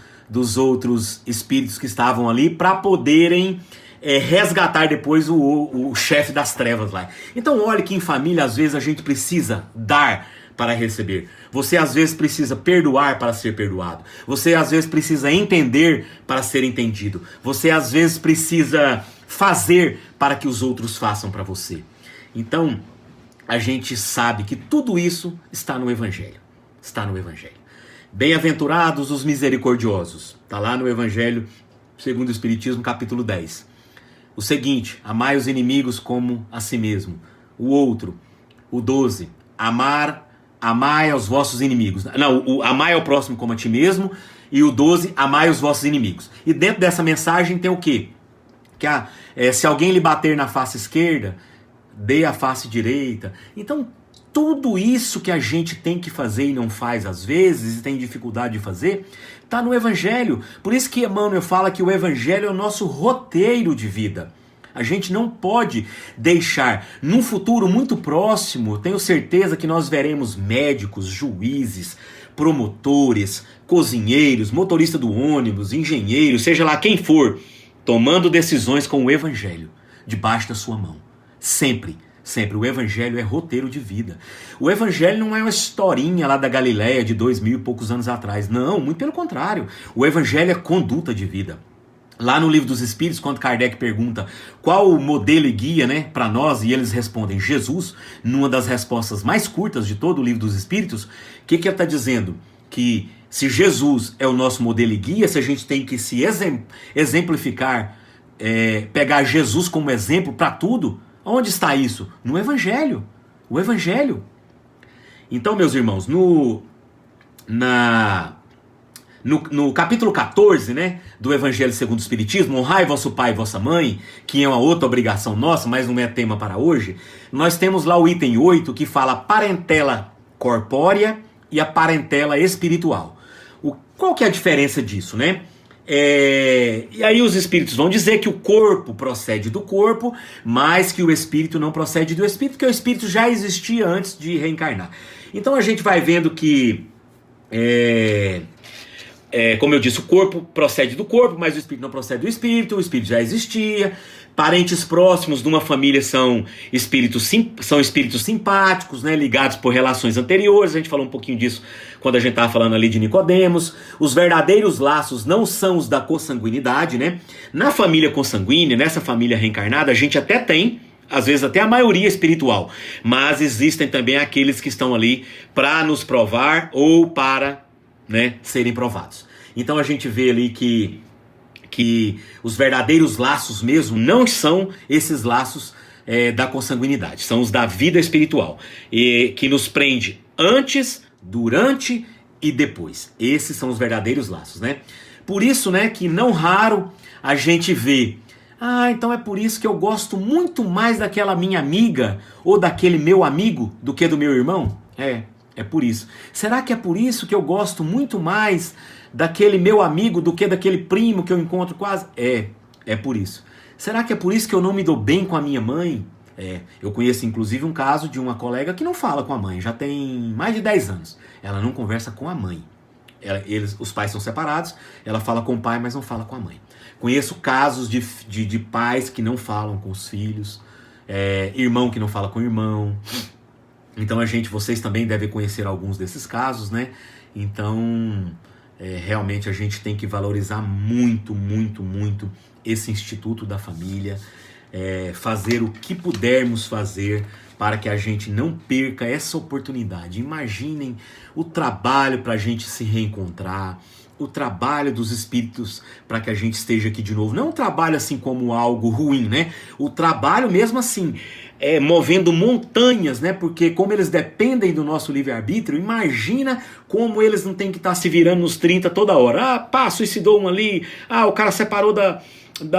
S1: espíritos que estavam ali para poderem resgatar depois o chefe das trevas lá. Então olhe que em família às vezes a gente precisa dar para receber. Você às vezes precisa perdoar para ser perdoado. Você às vezes precisa entender para ser entendido. Você às vezes precisa fazer para que os outros façam para você. Então, a gente sabe que tudo isso está no Evangelho. Está no Evangelho. Bem-aventurados os misericordiosos. Está lá no Evangelho segundo o Espiritismo, capítulo 10. O seguinte: amai os inimigos como a si mesmo. O outro, o 12, amai aos vossos inimigos. Não, amai ao próximo como a ti mesmo. E o 12, amai os vossos inimigos. E dentro dessa mensagem tem o quê? Que se alguém lhe bater na face esquerda, dê a face direita. Então, tudo isso que a gente tem que fazer e não faz às vezes, e tem dificuldade de fazer, está no Evangelho. Por isso que Emmanuel fala que o Evangelho é o nosso roteiro de vida. A gente não pode deixar, num futuro muito próximo, tenho certeza que nós veremos médicos, juízes, promotores, cozinheiros, motorista do ônibus, engenheiros, seja lá quem for, tomando decisões com o Evangelho debaixo da sua mão. Sempre, sempre. O Evangelho é roteiro de vida. O Evangelho não é uma historinha lá da Galileia de 2000 e poucos anos atrás. Não, muito pelo contrário. O Evangelho é conduta de vida. Lá no Livro dos Espíritos, quando Kardec pergunta qual o modelo e guia, né, para nós, e eles respondem Jesus, numa das respostas mais curtas de todo o Livro dos Espíritos, o que ele está dizendo? Que se Jesus é o nosso modelo e guia, se a gente tem que se exemplificar, pegar Jesus como exemplo para tudo, onde está isso? No Evangelho. O Evangelho. Então, meus irmãos, no capítulo 14, né, do Evangelho segundo o Espiritismo, honrai vosso pai e vossa mãe, que é uma outra obrigação nossa, mas não é tema para hoje, nós temos lá o item 8, que fala a parentela corpórea e a parentela espiritual. Qual que é a diferença disso, né? E aí os espíritos vão dizer que o corpo procede do corpo, mas que o espírito não procede do espírito, porque o espírito já existia antes de reencarnar. Então a gente vai vendo que, como eu disse, o corpo procede do corpo, mas o espírito não procede do espírito, o espírito já existia. Parentes próximos de uma família são espíritos simpáticos, né, ligados por relações anteriores. A gente falou um pouquinho disso quando a gente estava falando ali de Nicodemos. Os verdadeiros laços não são os da consanguinidade, né? Na família consanguínea, nessa família reencarnada, a gente até tem, às vezes até a maioria espiritual, mas existem também aqueles que estão ali para nos provar ou para, né, serem provados. Então a gente vê ali que os verdadeiros laços mesmo não são esses laços da consanguinidade, são os da vida espiritual, que nos prende antes, durante e depois. Esses são os verdadeiros laços, né? Por isso, né, que não raro a gente vê: então é por isso que eu gosto muito mais daquela minha amiga ou daquele meu amigo do que do meu irmão. É por isso. Será que é por isso que eu gosto muito mais daquele meu amigo do que daquele primo que eu encontro quase? É por isso. Será que é por isso que eu não me dou bem com a minha mãe? Eu conheço inclusive um caso de uma colega que não fala com a mãe, já tem mais de 10 anos. Ela não conversa com a mãe. Os pais são separados, ela fala com o pai, mas não fala com a mãe. Conheço casos de pais que não falam com os filhos, irmão que não fala com o irmão. Então vocês também devem conhecer alguns desses casos, né? Então, realmente a gente tem que valorizar muito, muito, muito esse instituto da família, fazer o que pudermos fazer para que a gente não perca essa oportunidade. Imaginem o trabalho para a gente se reencontrar, o trabalho dos espíritos para que a gente esteja aqui de novo. Não um trabalho assim como algo ruim, né? O trabalho mesmo assim, movendo montanhas, né? Porque como eles dependem do nosso livre-arbítrio, imagina como eles não têm que estar se virando nos 30 toda hora. Suicidou um ali, o cara separou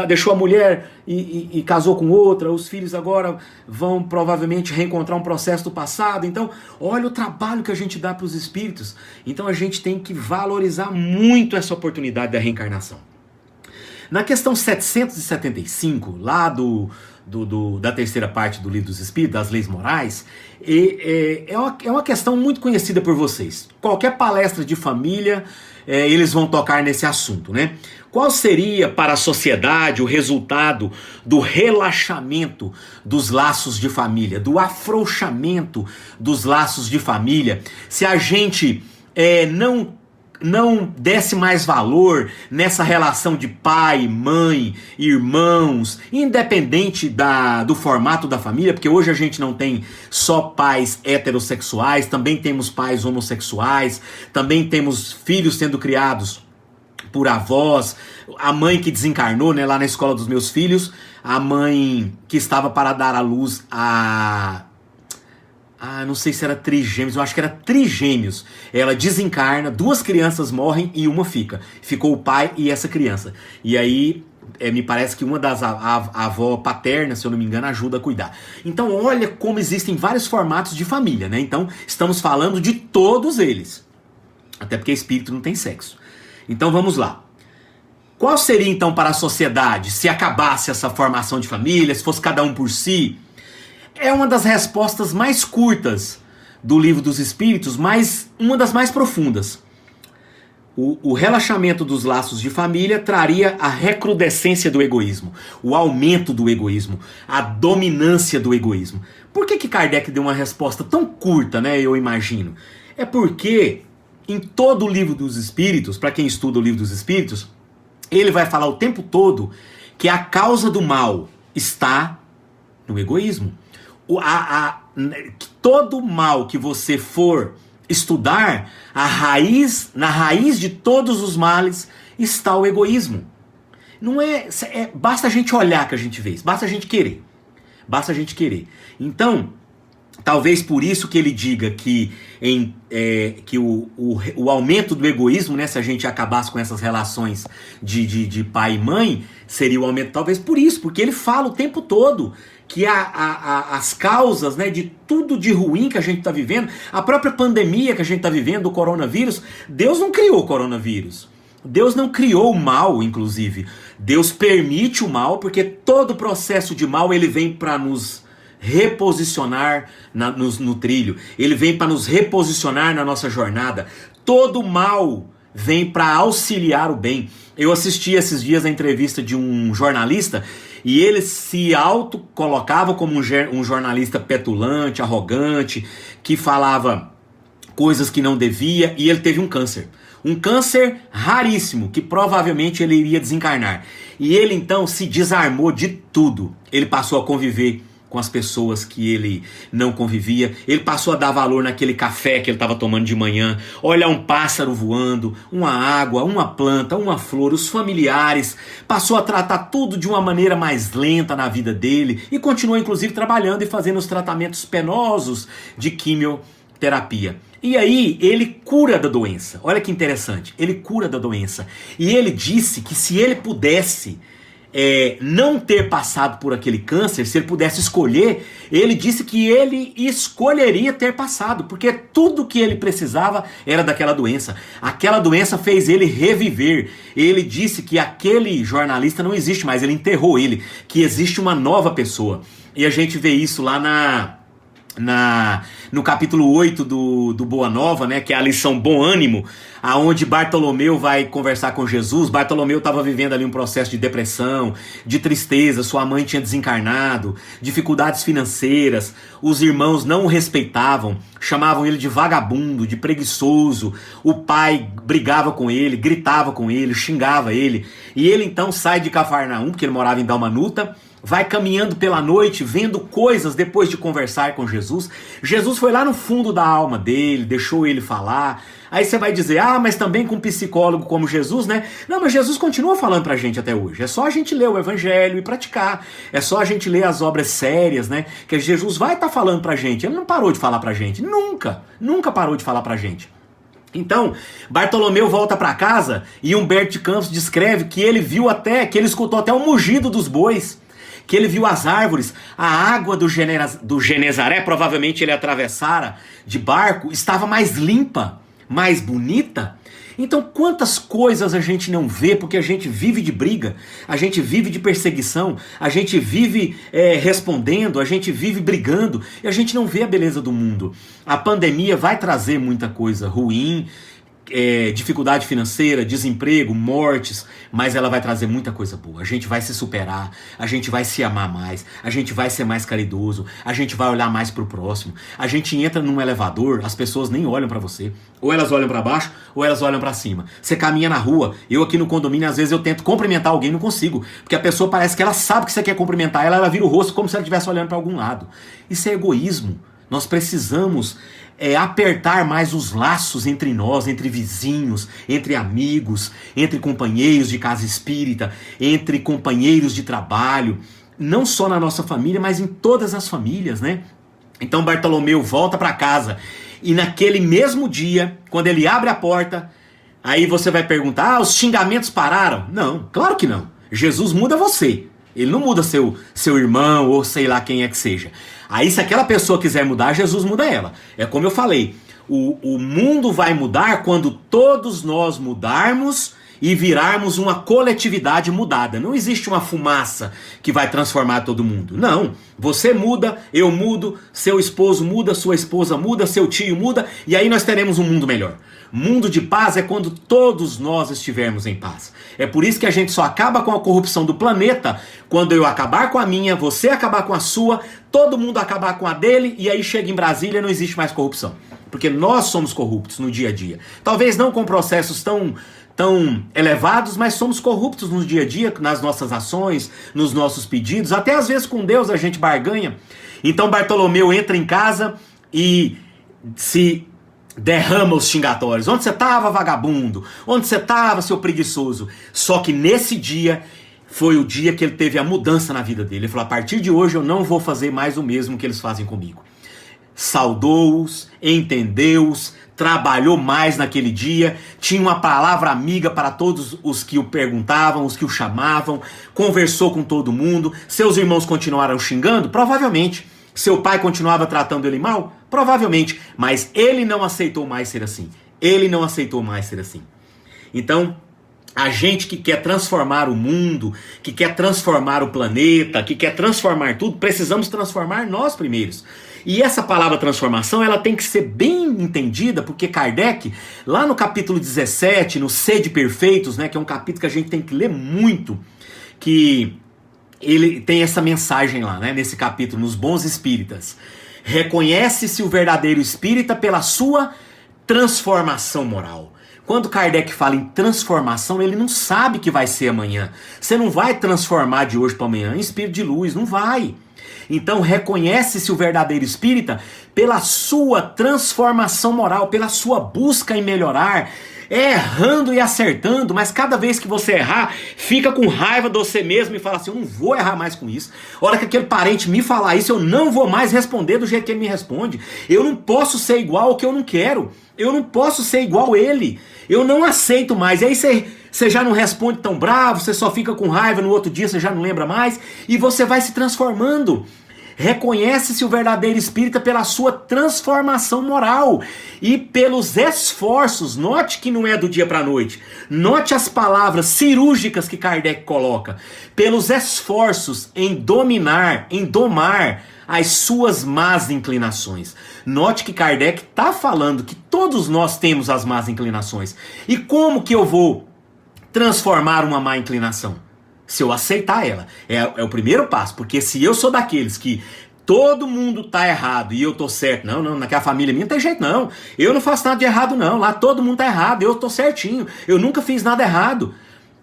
S1: deixou a mulher e casou com outra, os filhos agora vão provavelmente reencontrar um processo do passado. Então, olha o trabalho que a gente dá para os espíritos. Então a gente tem que valorizar muito essa oportunidade da reencarnação. Na questão 775, lá da terceira parte do Livro dos Espíritos, das leis morais, é uma questão muito conhecida por vocês. Qualquer palestra de família, eles vão tocar nesse assunto, né? Qual seria para a sociedade o resultado do relaxamento dos laços de família, do afrouxamento dos laços de família, se a gente não desse mais valor nessa relação de pai, mãe, irmãos, independente do formato da família, porque hoje a gente não tem só pais heterossexuais, também temos pais homossexuais, também temos filhos sendo criados por avós, a mãe que desencarnou, né, lá na escola dos meus filhos, a mãe que estava para dar à luz não sei se era trigêmeos, eu acho que era trigêmeos. Ela desencarna, 2 crianças morrem e uma fica. Ficou o pai e essa criança. E aí, me parece que uma das avó paterna, se eu não me engano, ajuda a cuidar. Então, olha como existem vários formatos de família, né? Então, estamos falando de todos eles. Até porque espírito não tem sexo. Então, vamos lá. Qual seria, então, para a sociedade, se acabasse essa formação de família, se fosse cada um por si? É uma das respostas mais curtas do Livro dos Espíritos, mas uma das mais profundas. O relaxamento dos laços de família traria a recrudescência do egoísmo, o aumento do egoísmo, a dominância do egoísmo. Por que Kardec deu uma resposta tão curta, né, eu imagino? É porque em todo o Livro dos Espíritos, para quem estuda o Livro dos Espíritos, ele vai falar o tempo todo que a causa do mal está no egoísmo. Todo mal que você for estudar, na raiz de todos os males está o egoísmo. Não basta a gente olhar que a gente vê, basta a gente querer. Basta a gente querer. Então, talvez por isso que ele diga que o aumento do egoísmo, né, se a gente acabasse com essas relações de pai e mãe, seria o aumento, talvez por isso, porque ele fala o tempo todo que as causas, né, de tudo de ruim que a gente está vivendo, a própria pandemia que a gente está vivendo, o coronavírus, Deus não criou o coronavírus. Deus não criou o mal, inclusive. Deus permite o mal, porque todo processo de mal ele vem para nos reposicionar no trilho. Ele vem para nos reposicionar na nossa jornada. Todo mal vem para auxiliar o bem. Eu assisti esses dias a entrevista de um jornalista e ele se autocolocava como um jornalista petulante, arrogante, que falava coisas que não devia, e ele teve um câncer. Um câncer raríssimo, que provavelmente ele iria desencarnar. E ele então se desarmou de tudo. Ele passou a conviver com as pessoas que ele não convivia. Ele passou a dar valor naquele café que ele estava tomando de manhã, olhar um pássaro voando, uma água, uma planta, uma flor, os familiares. Passou a tratar tudo de uma maneira mais lenta na vida dele e continuou inclusive trabalhando e fazendo os tratamentos penosos de quimioterapia. E aí ele cura da doença. Olha que interessante, ele cura da doença. E ele disse que se ele pudesse não ter passado por aquele câncer, se ele pudesse escolher, ele disse que ele escolheria ter passado, porque tudo que ele precisava era daquela doença. Aquela doença fez ele reviver. Ele disse que aquele jornalista não existe mais, ele enterrou ele, que existe uma nova pessoa. E a gente vê isso lá no capítulo 8 do Boa Nova, né, que é a lição Bom Ânimo, aonde Bartolomeu vai conversar com Jesus. Bartolomeu estava vivendo ali um processo de depressão, de tristeza, sua mãe tinha desencarnado, dificuldades financeiras, os irmãos não o respeitavam, chamavam ele de vagabundo, de preguiçoso, o pai brigava com ele, gritava com ele, xingava ele, e ele então sai de Cafarnaum, porque ele morava em Dalmanuta, vai caminhando pela noite, vendo coisas depois de conversar com Jesus. Jesus foi lá no fundo da alma dele, deixou ele falar. Aí você vai dizer, mas também com um psicólogo como Jesus, né? Não, mas Jesus continua falando pra gente até hoje. É só a gente ler o evangelho e praticar. É só a gente ler as obras sérias, né? Que Jesus vai estar falando pra gente. Ele não parou de falar pra gente. Nunca parou de falar pra gente. Então, Bartolomeu volta para casa e Humberto de Campos descreve que ele escutou até o mugido dos bois, que ele viu as árvores, a água do Genezaré, provavelmente ele atravessara de barco, estava mais limpa, mais bonita. Então quantas coisas a gente não vê porque a gente vive de briga, a gente vive de perseguição, a gente vive respondendo, a gente vive brigando e a gente não vê a beleza do mundo. A pandemia vai trazer muita coisa ruim, dificuldade financeira, desemprego, mortes, mas ela vai trazer muita coisa boa. A gente vai se superar, a gente vai se amar mais, a gente vai ser mais caridoso, a gente vai olhar mais pro próximo. A gente entra num elevador, as pessoas nem olham pra você, ou elas olham pra baixo ou elas olham pra cima. Você caminha na rua, eu aqui no condomínio às vezes eu tento cumprimentar alguém, não consigo, porque a pessoa parece que ela sabe que você quer cumprimentar ela vira o rosto como se ela estivesse olhando pra algum lado. Isso é egoísmo. Nós precisamos apertar mais os laços entre nós, entre vizinhos, entre amigos, entre companheiros de casa espírita, entre companheiros de trabalho, não só na nossa família, mas em todas as famílias, né? Então Bartolomeu volta para casa e naquele mesmo dia, quando ele abre a porta, aí você vai perguntar, os xingamentos pararam? Não, claro que não. Jesus muda você. Ele não muda seu irmão ou sei lá quem é que seja. Aí se aquela pessoa quiser mudar, Jesus muda ela. É como eu falei, o mundo vai mudar quando todos nós mudarmos e virarmos uma coletividade mudada. Não existe uma fumaça que vai transformar todo mundo. Não, você muda, eu mudo, seu esposo muda, sua esposa muda, seu tio muda, e aí nós teremos um mundo melhor. Mundo de paz é quando todos nós estivermos em paz. É por isso que a gente só acaba com a corrupção do planeta quando eu acabar com a minha, você acabar com a sua, todo mundo acabar com a dele, e aí chega em Brasília e não existe mais corrupção. Porque nós somos corruptos no dia a dia. Talvez não com processos tão elevados, mas somos corruptos no dia a dia, nas nossas ações, nos nossos pedidos, até às vezes com Deus a gente barganha. Então Bartolomeu entra em casa e se derrama os xingatórios. Onde você estava, vagabundo? Onde você estava, seu preguiçoso? Só que nesse dia foi o dia que ele teve a mudança na vida dele. Ele falou, a partir de hoje eu não vou fazer mais o mesmo que eles fazem comigo. Saudou-os, entendeu-os, trabalhou mais naquele dia, tinha uma palavra amiga para todos os que o perguntavam, os que o chamavam, conversou com todo mundo. Seus irmãos continuaram xingando? Provavelmente. Seu pai continuava tratando ele mal? Provavelmente. Mas ele não aceitou mais ser assim. Ele não aceitou mais ser assim. Então, a gente que quer transformar o mundo, que quer transformar o planeta, que quer transformar tudo, precisamos transformar nós primeiros. E essa palavra transformação, ela tem que ser bem entendida, porque Kardec, lá no capítulo 17, no Sede Perfeitos, né, que é um capítulo que a gente tem que ler muito, que ele tem essa mensagem lá, né, nesse capítulo, nos Bons Espíritas. Reconhece-se o verdadeiro espírita pela sua transformação moral. Quando Kardec fala em transformação, ele não sabe que vai ser amanhã. Você não vai transformar de hoje para amanhã em espírito de luz, não vai. Então reconhece-se o verdadeiro espírita pela sua transformação moral, pela sua busca em melhorar, errando e acertando, mas cada vez que você errar, fica com raiva de você mesmo e fala assim, eu não vou errar mais com isso. A hora que aquele parente me falar isso, eu não vou mais responder do jeito que ele me responde. Eu não posso ser igual ao que eu não quero. Eu não posso ser igual a ele. Eu não aceito mais. E aí Você já não responde tão bravo, você só fica com raiva, no outro dia você já não lembra mais, e você vai se transformando. Reconhece-se o verdadeiro espírita pela sua transformação moral e pelos esforços. Note que não é do dia para a noite. Note as palavras cirúrgicas que Kardec coloca. Pelos esforços em dominar, em domar as suas más inclinações. Note que Kardec está falando que todos nós temos as más inclinações. E como que eu vou transformar uma má inclinação? Se eu aceitar ela. É o primeiro passo. Porque se eu sou daqueles que todo mundo tá errado e eu tô certo. Não, naquela família minha não tem jeito não. Eu não faço nada de errado não. Lá todo mundo tá errado, eu tô certinho. Eu nunca fiz nada errado.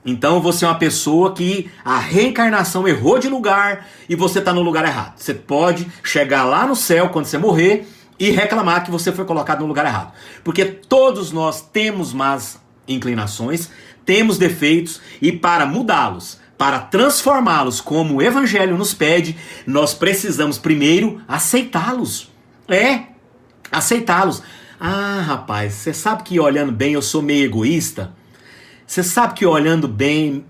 S1: Então você é uma pessoa que a reencarnação errou de lugar e você tá no lugar errado. Você pode chegar lá no céu quando você morrer e reclamar que você foi colocado no lugar errado. Porque todos nós temos más inclinações, temos defeitos e para mudá-los, para transformá-los como o Evangelho nos pede, nós precisamos primeiro aceitá-los. Aceitá-los. Ah, rapaz, você sabe que olhando bem eu sou meio egoísta? Você sabe que olhando bem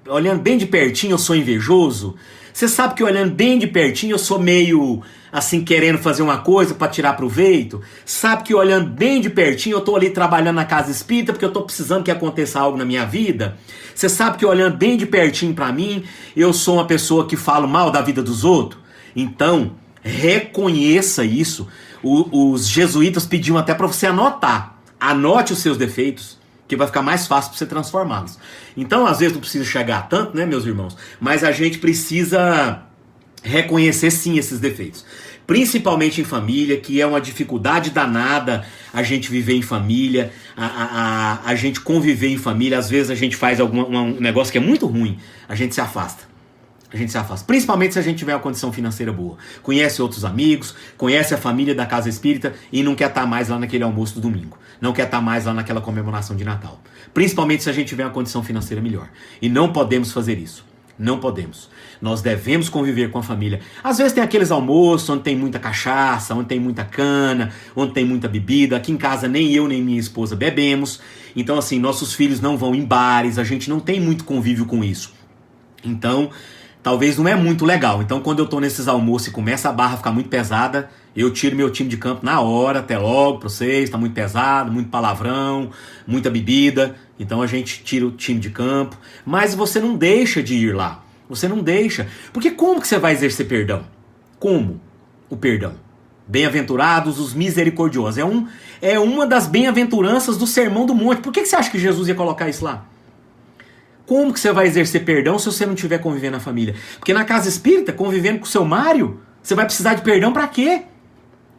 S1: de pertinho eu sou invejoso? Você sabe que olhando bem de pertinho eu sou meio assim querendo fazer uma coisa para tirar proveito? Sabe que olhando bem de pertinho eu tô ali trabalhando na casa espírita porque eu tô precisando que aconteça algo na minha vida? Você sabe que olhando bem de pertinho para mim eu sou uma pessoa que falo mal da vida dos outros? Então, reconheça isso. Os jesuítas pediam até para você anotar. Anote os seus defeitos, que vai ficar mais fácil para você transformá-los. Então, às vezes não precisa chegar a tanto, né, meus irmãos? Mas a gente precisa reconhecer sim esses defeitos. Principalmente em família, que é uma dificuldade danada a gente viver em família, a gente conviver em família. Às vezes a gente faz um negócio que é muito ruim, a gente se afasta. Principalmente se a gente tiver uma condição financeira boa. Conhece outros amigos, conhece a família da casa espírita e não quer estar mais lá naquele almoço do domingo. Não quer estar mais lá naquela comemoração de Natal. Principalmente se a gente tiver uma condição financeira melhor. E não podemos fazer isso. Não podemos. Nós devemos conviver com a família. Às vezes tem aqueles almoços onde tem muita cachaça, onde tem muita cana, onde tem muita bebida. Aqui em casa nem eu nem minha esposa bebemos. Então assim, nossos filhos não vão em bares, a gente não tem muito convívio com isso. Então, talvez não é muito legal. Então quando eu tô nesses almoços e começa a barra a ficar muito pesada, eu tiro meu time de campo na hora, até logo pra vocês, tá muito pesado, muito palavrão, muita bebida. Então a gente tira o time de campo. Mas você não deixa de ir lá. Você não deixa. Porque como que você vai exercer perdão? Como o perdão? Bem-aventurados os misericordiosos. É uma das bem-aventuranças do Sermão do Monte. Por que você acha que Jesus ia colocar isso lá? Como que você vai exercer perdão se você não estiver convivendo na família? Porque na casa espírita, convivendo com o seu Mário, você vai precisar de perdão pra quê?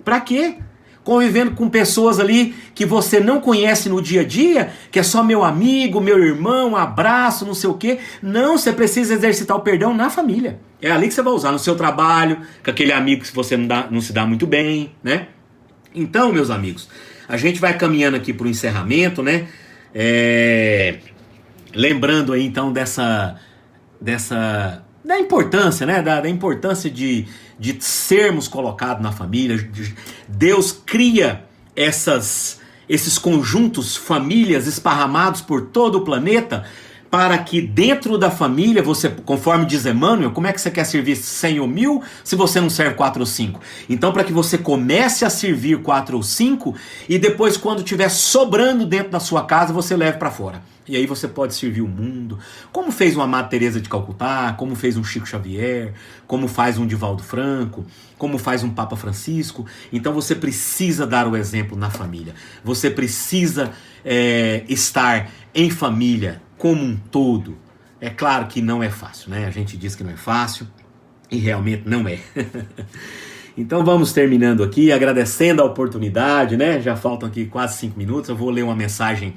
S1: Pra quê? Convivendo com pessoas ali que você não conhece no dia a dia, que é só meu amigo, meu irmão, um abraço, não sei o quê. Não, você precisa exercitar o perdão na família. É ali que você vai usar, no seu trabalho, com aquele amigo que você não se dá muito bem, né? Então, meus amigos, a gente vai caminhando aqui para o encerramento, né? Lembrando aí então da importância, né? Da importância de sermos colocados na família. Deus cria esses conjuntos, famílias esparramados por todo o planeta, para que dentro da família, você, conforme diz Emmanuel, como é que você quer servir 100 ou 1000 se você não serve 4 ou 5? Então, para que você comece a servir 4 ou 5 e depois, quando estiver sobrando dentro da sua casa, você leve para fora. E aí você pode servir o mundo, como fez uma Madre Teresa de Calcutá, como fez um Chico Xavier, como faz um Divaldo Franco, como faz um Papa Francisco. Então você precisa dar o exemplo na família. Você precisa estar em família como um todo. É claro que não é fácil, né? A gente diz que não é fácil e realmente não é. Então vamos terminando aqui, agradecendo a oportunidade, né? Já faltam aqui quase 5 minutos. Eu vou ler uma mensagem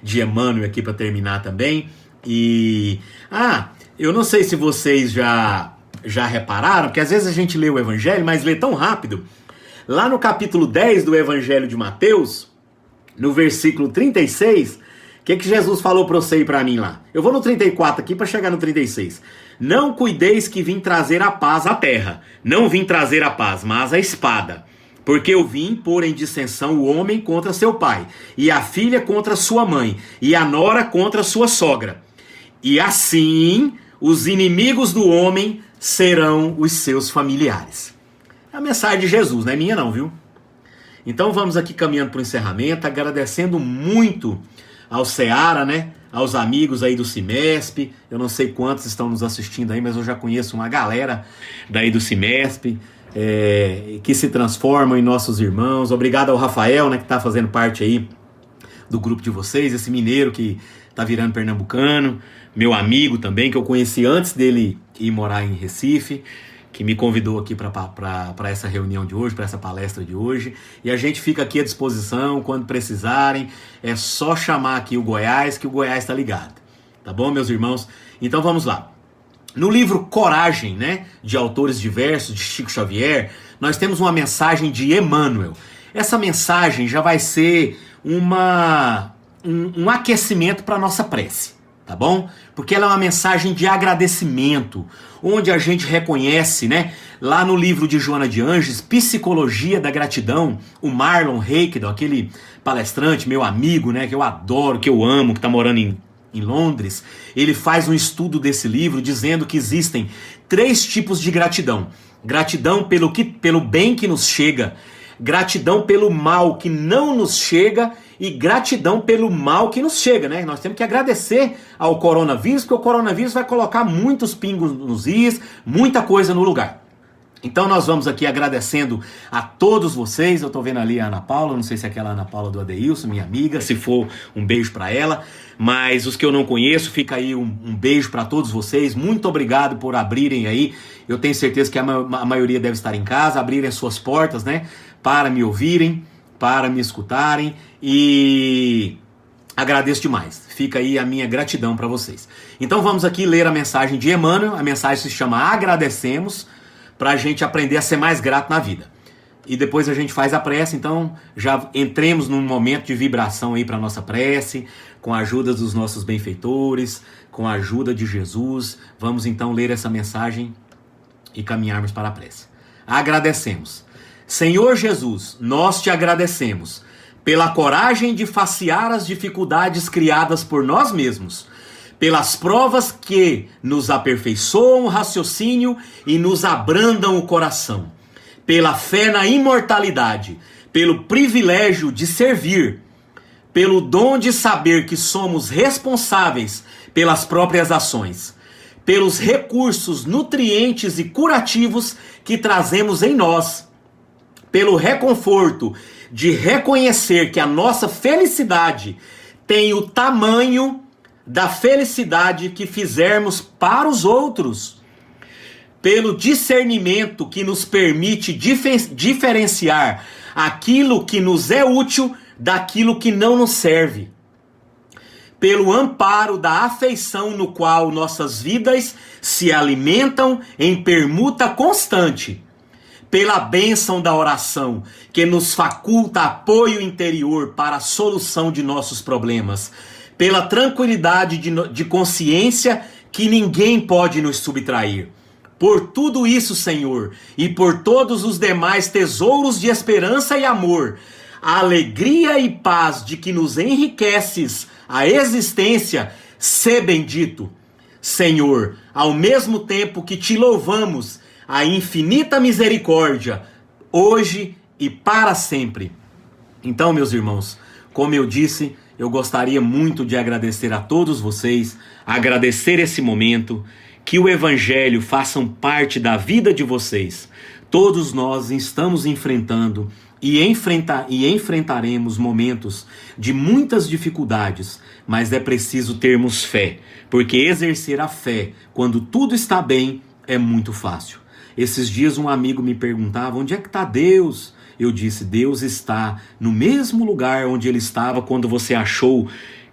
S1: de Emmanuel aqui para terminar também. E eu não sei se vocês já repararam, porque às vezes a gente lê o Evangelho, mas lê tão rápido. Lá no capítulo 10 do Evangelho de Mateus, no versículo 36, o que Jesus falou para você e para mim lá? Eu vou no 34 aqui para chegar no 36. Não cuideis que vim trazer a paz à terra. Não vim trazer a paz, mas a espada. Porque eu vim pôr em dissensão o homem contra seu pai, e a filha contra sua mãe, e a nora contra sua sogra. E assim os inimigos do homem serão os seus familiares. É a mensagem de Jesus, não é minha não, viu? Então vamos aqui caminhando para o encerramento, agradecendo muito ao Seara, né? Aos amigos aí do Cimesp. Eu não sei quantos estão nos assistindo aí, mas eu já conheço uma galera daí do Cimesp, que se transformam em nossos irmãos. Obrigado ao Rafael, né, que está fazendo parte aí do grupo de vocês, esse mineiro que está virando pernambucano, meu amigo também, que eu conheci antes dele ir morar em Recife, que me convidou aqui para essa reunião de hoje, para essa palestra de hoje. E a gente fica aqui à disposição, quando precisarem, é só chamar aqui o Goiás, que o Goiás está ligado. Tá bom, meus irmãos? Então vamos lá. No livro Coragem, né, de autores diversos, de Chico Xavier, nós temos uma mensagem de Emmanuel. Essa mensagem já vai ser um aquecimento para a nossa prece, tá bom? Porque ela é uma mensagem de agradecimento, onde a gente reconhece, né, lá no livro de Joana de Anjos, Psicologia da Gratidão, o Marlon Reikdal, aquele palestrante, meu amigo, né, que eu adoro, que eu amo, que está morando em Londres, ele faz um estudo desse livro dizendo que existem 3 tipos de gratidão. Gratidão pelo bem que nos chega, gratidão pelo mal que não nos chega e gratidão pelo mal que nos chega, né? Nós temos que agradecer ao coronavírus, porque o coronavírus vai colocar muitos pingos nos is, muita coisa no lugar. Então nós vamos aqui agradecendo a todos vocês. Eu tô vendo ali a Ana Paula, não sei se é aquela Ana Paula do Adeilson, minha amiga, se for, um beijo para ela. Mas os que eu não conheço, fica aí um beijo para todos vocês. Muito obrigado por abrirem aí. Eu tenho certeza que a maioria deve estar em casa, abrirem suas portas, né, para me ouvirem, para me escutarem, e agradeço demais. Fica aí a minha gratidão para vocês. Então vamos aqui ler a mensagem de Emmanuel. A mensagem se chama Agradecemos, para a gente aprender a ser mais grato na vida. E depois a gente faz a prece, então já entremos num momento de vibração aí para a nossa prece, com a ajuda dos nossos benfeitores, com a ajuda de Jesus. Vamos então ler essa mensagem e caminharmos para a prece. Agradecemos. Senhor Jesus, nós te agradecemos pela coragem de facear as dificuldades criadas por nós mesmos, pelas provas que nos aperfeiçoam o raciocínio e nos abrandam o coração, pela fé na imortalidade, pelo privilégio de servir, pelo dom de saber que somos responsáveis pelas próprias ações, pelos recursos nutrientes e curativos que trazemos em nós, pelo reconforto de reconhecer que a nossa felicidade tem o tamanho da felicidade que fizermos para os outros, pelo discernimento que nos permite diferenciar aquilo que nos é útil daquilo que não nos serve, pelo amparo da afeição no qual nossas vidas se alimentam em permuta constante, pela bênção da oração que nos faculta apoio interior para a solução de nossos problemas, pela tranquilidade de consciência que ninguém pode nos subtrair. Por tudo isso, Senhor, e por todos os demais tesouros de esperança e amor, a alegria e paz de que nos enriqueces a existência, sê bendito. Senhor, ao mesmo tempo que te louvamos, a infinita misericórdia, hoje e para sempre. Então, meus irmãos, como eu disse, eu gostaria muito de agradecer a todos vocês, agradecer esse momento, que o Evangelho faça parte da vida de vocês. Todos nós estamos enfrentando e enfrentaremos momentos de muitas dificuldades, mas é preciso termos fé, porque exercer a fé quando tudo está bem é muito fácil. Esses dias um amigo me perguntava, onde é que está Deus? Eu disse, Deus está no mesmo lugar onde Ele estava quando você achou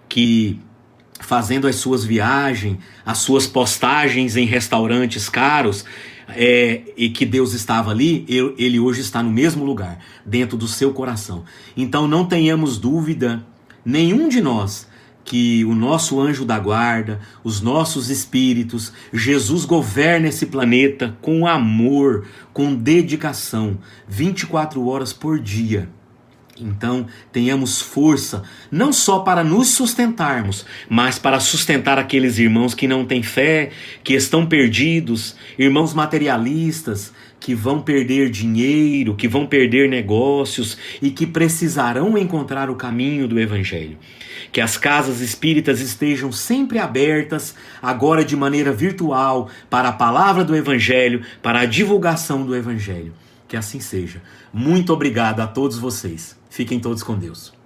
S1: que, fazendo as suas viagens, as suas postagens em restaurantes caros, e que Deus estava ali, Ele hoje está no mesmo lugar, dentro do seu coração. Então não tenhamos dúvida, nenhum de nós, que o nosso anjo da guarda, os nossos espíritos, Jesus governa esse planeta com amor, com dedicação, 24 horas por dia. Então, tenhamos força, não só para nos sustentarmos, mas para sustentar aqueles irmãos que não têm fé, que estão perdidos, irmãos materialistas, que vão perder dinheiro, que vão perder negócios e que precisarão encontrar o caminho do Evangelho. Que as casas espíritas estejam sempre abertas, agora de maneira virtual, para a palavra do Evangelho, para a divulgação do Evangelho. Que assim seja. Muito obrigado a todos vocês. Fiquem todos com Deus.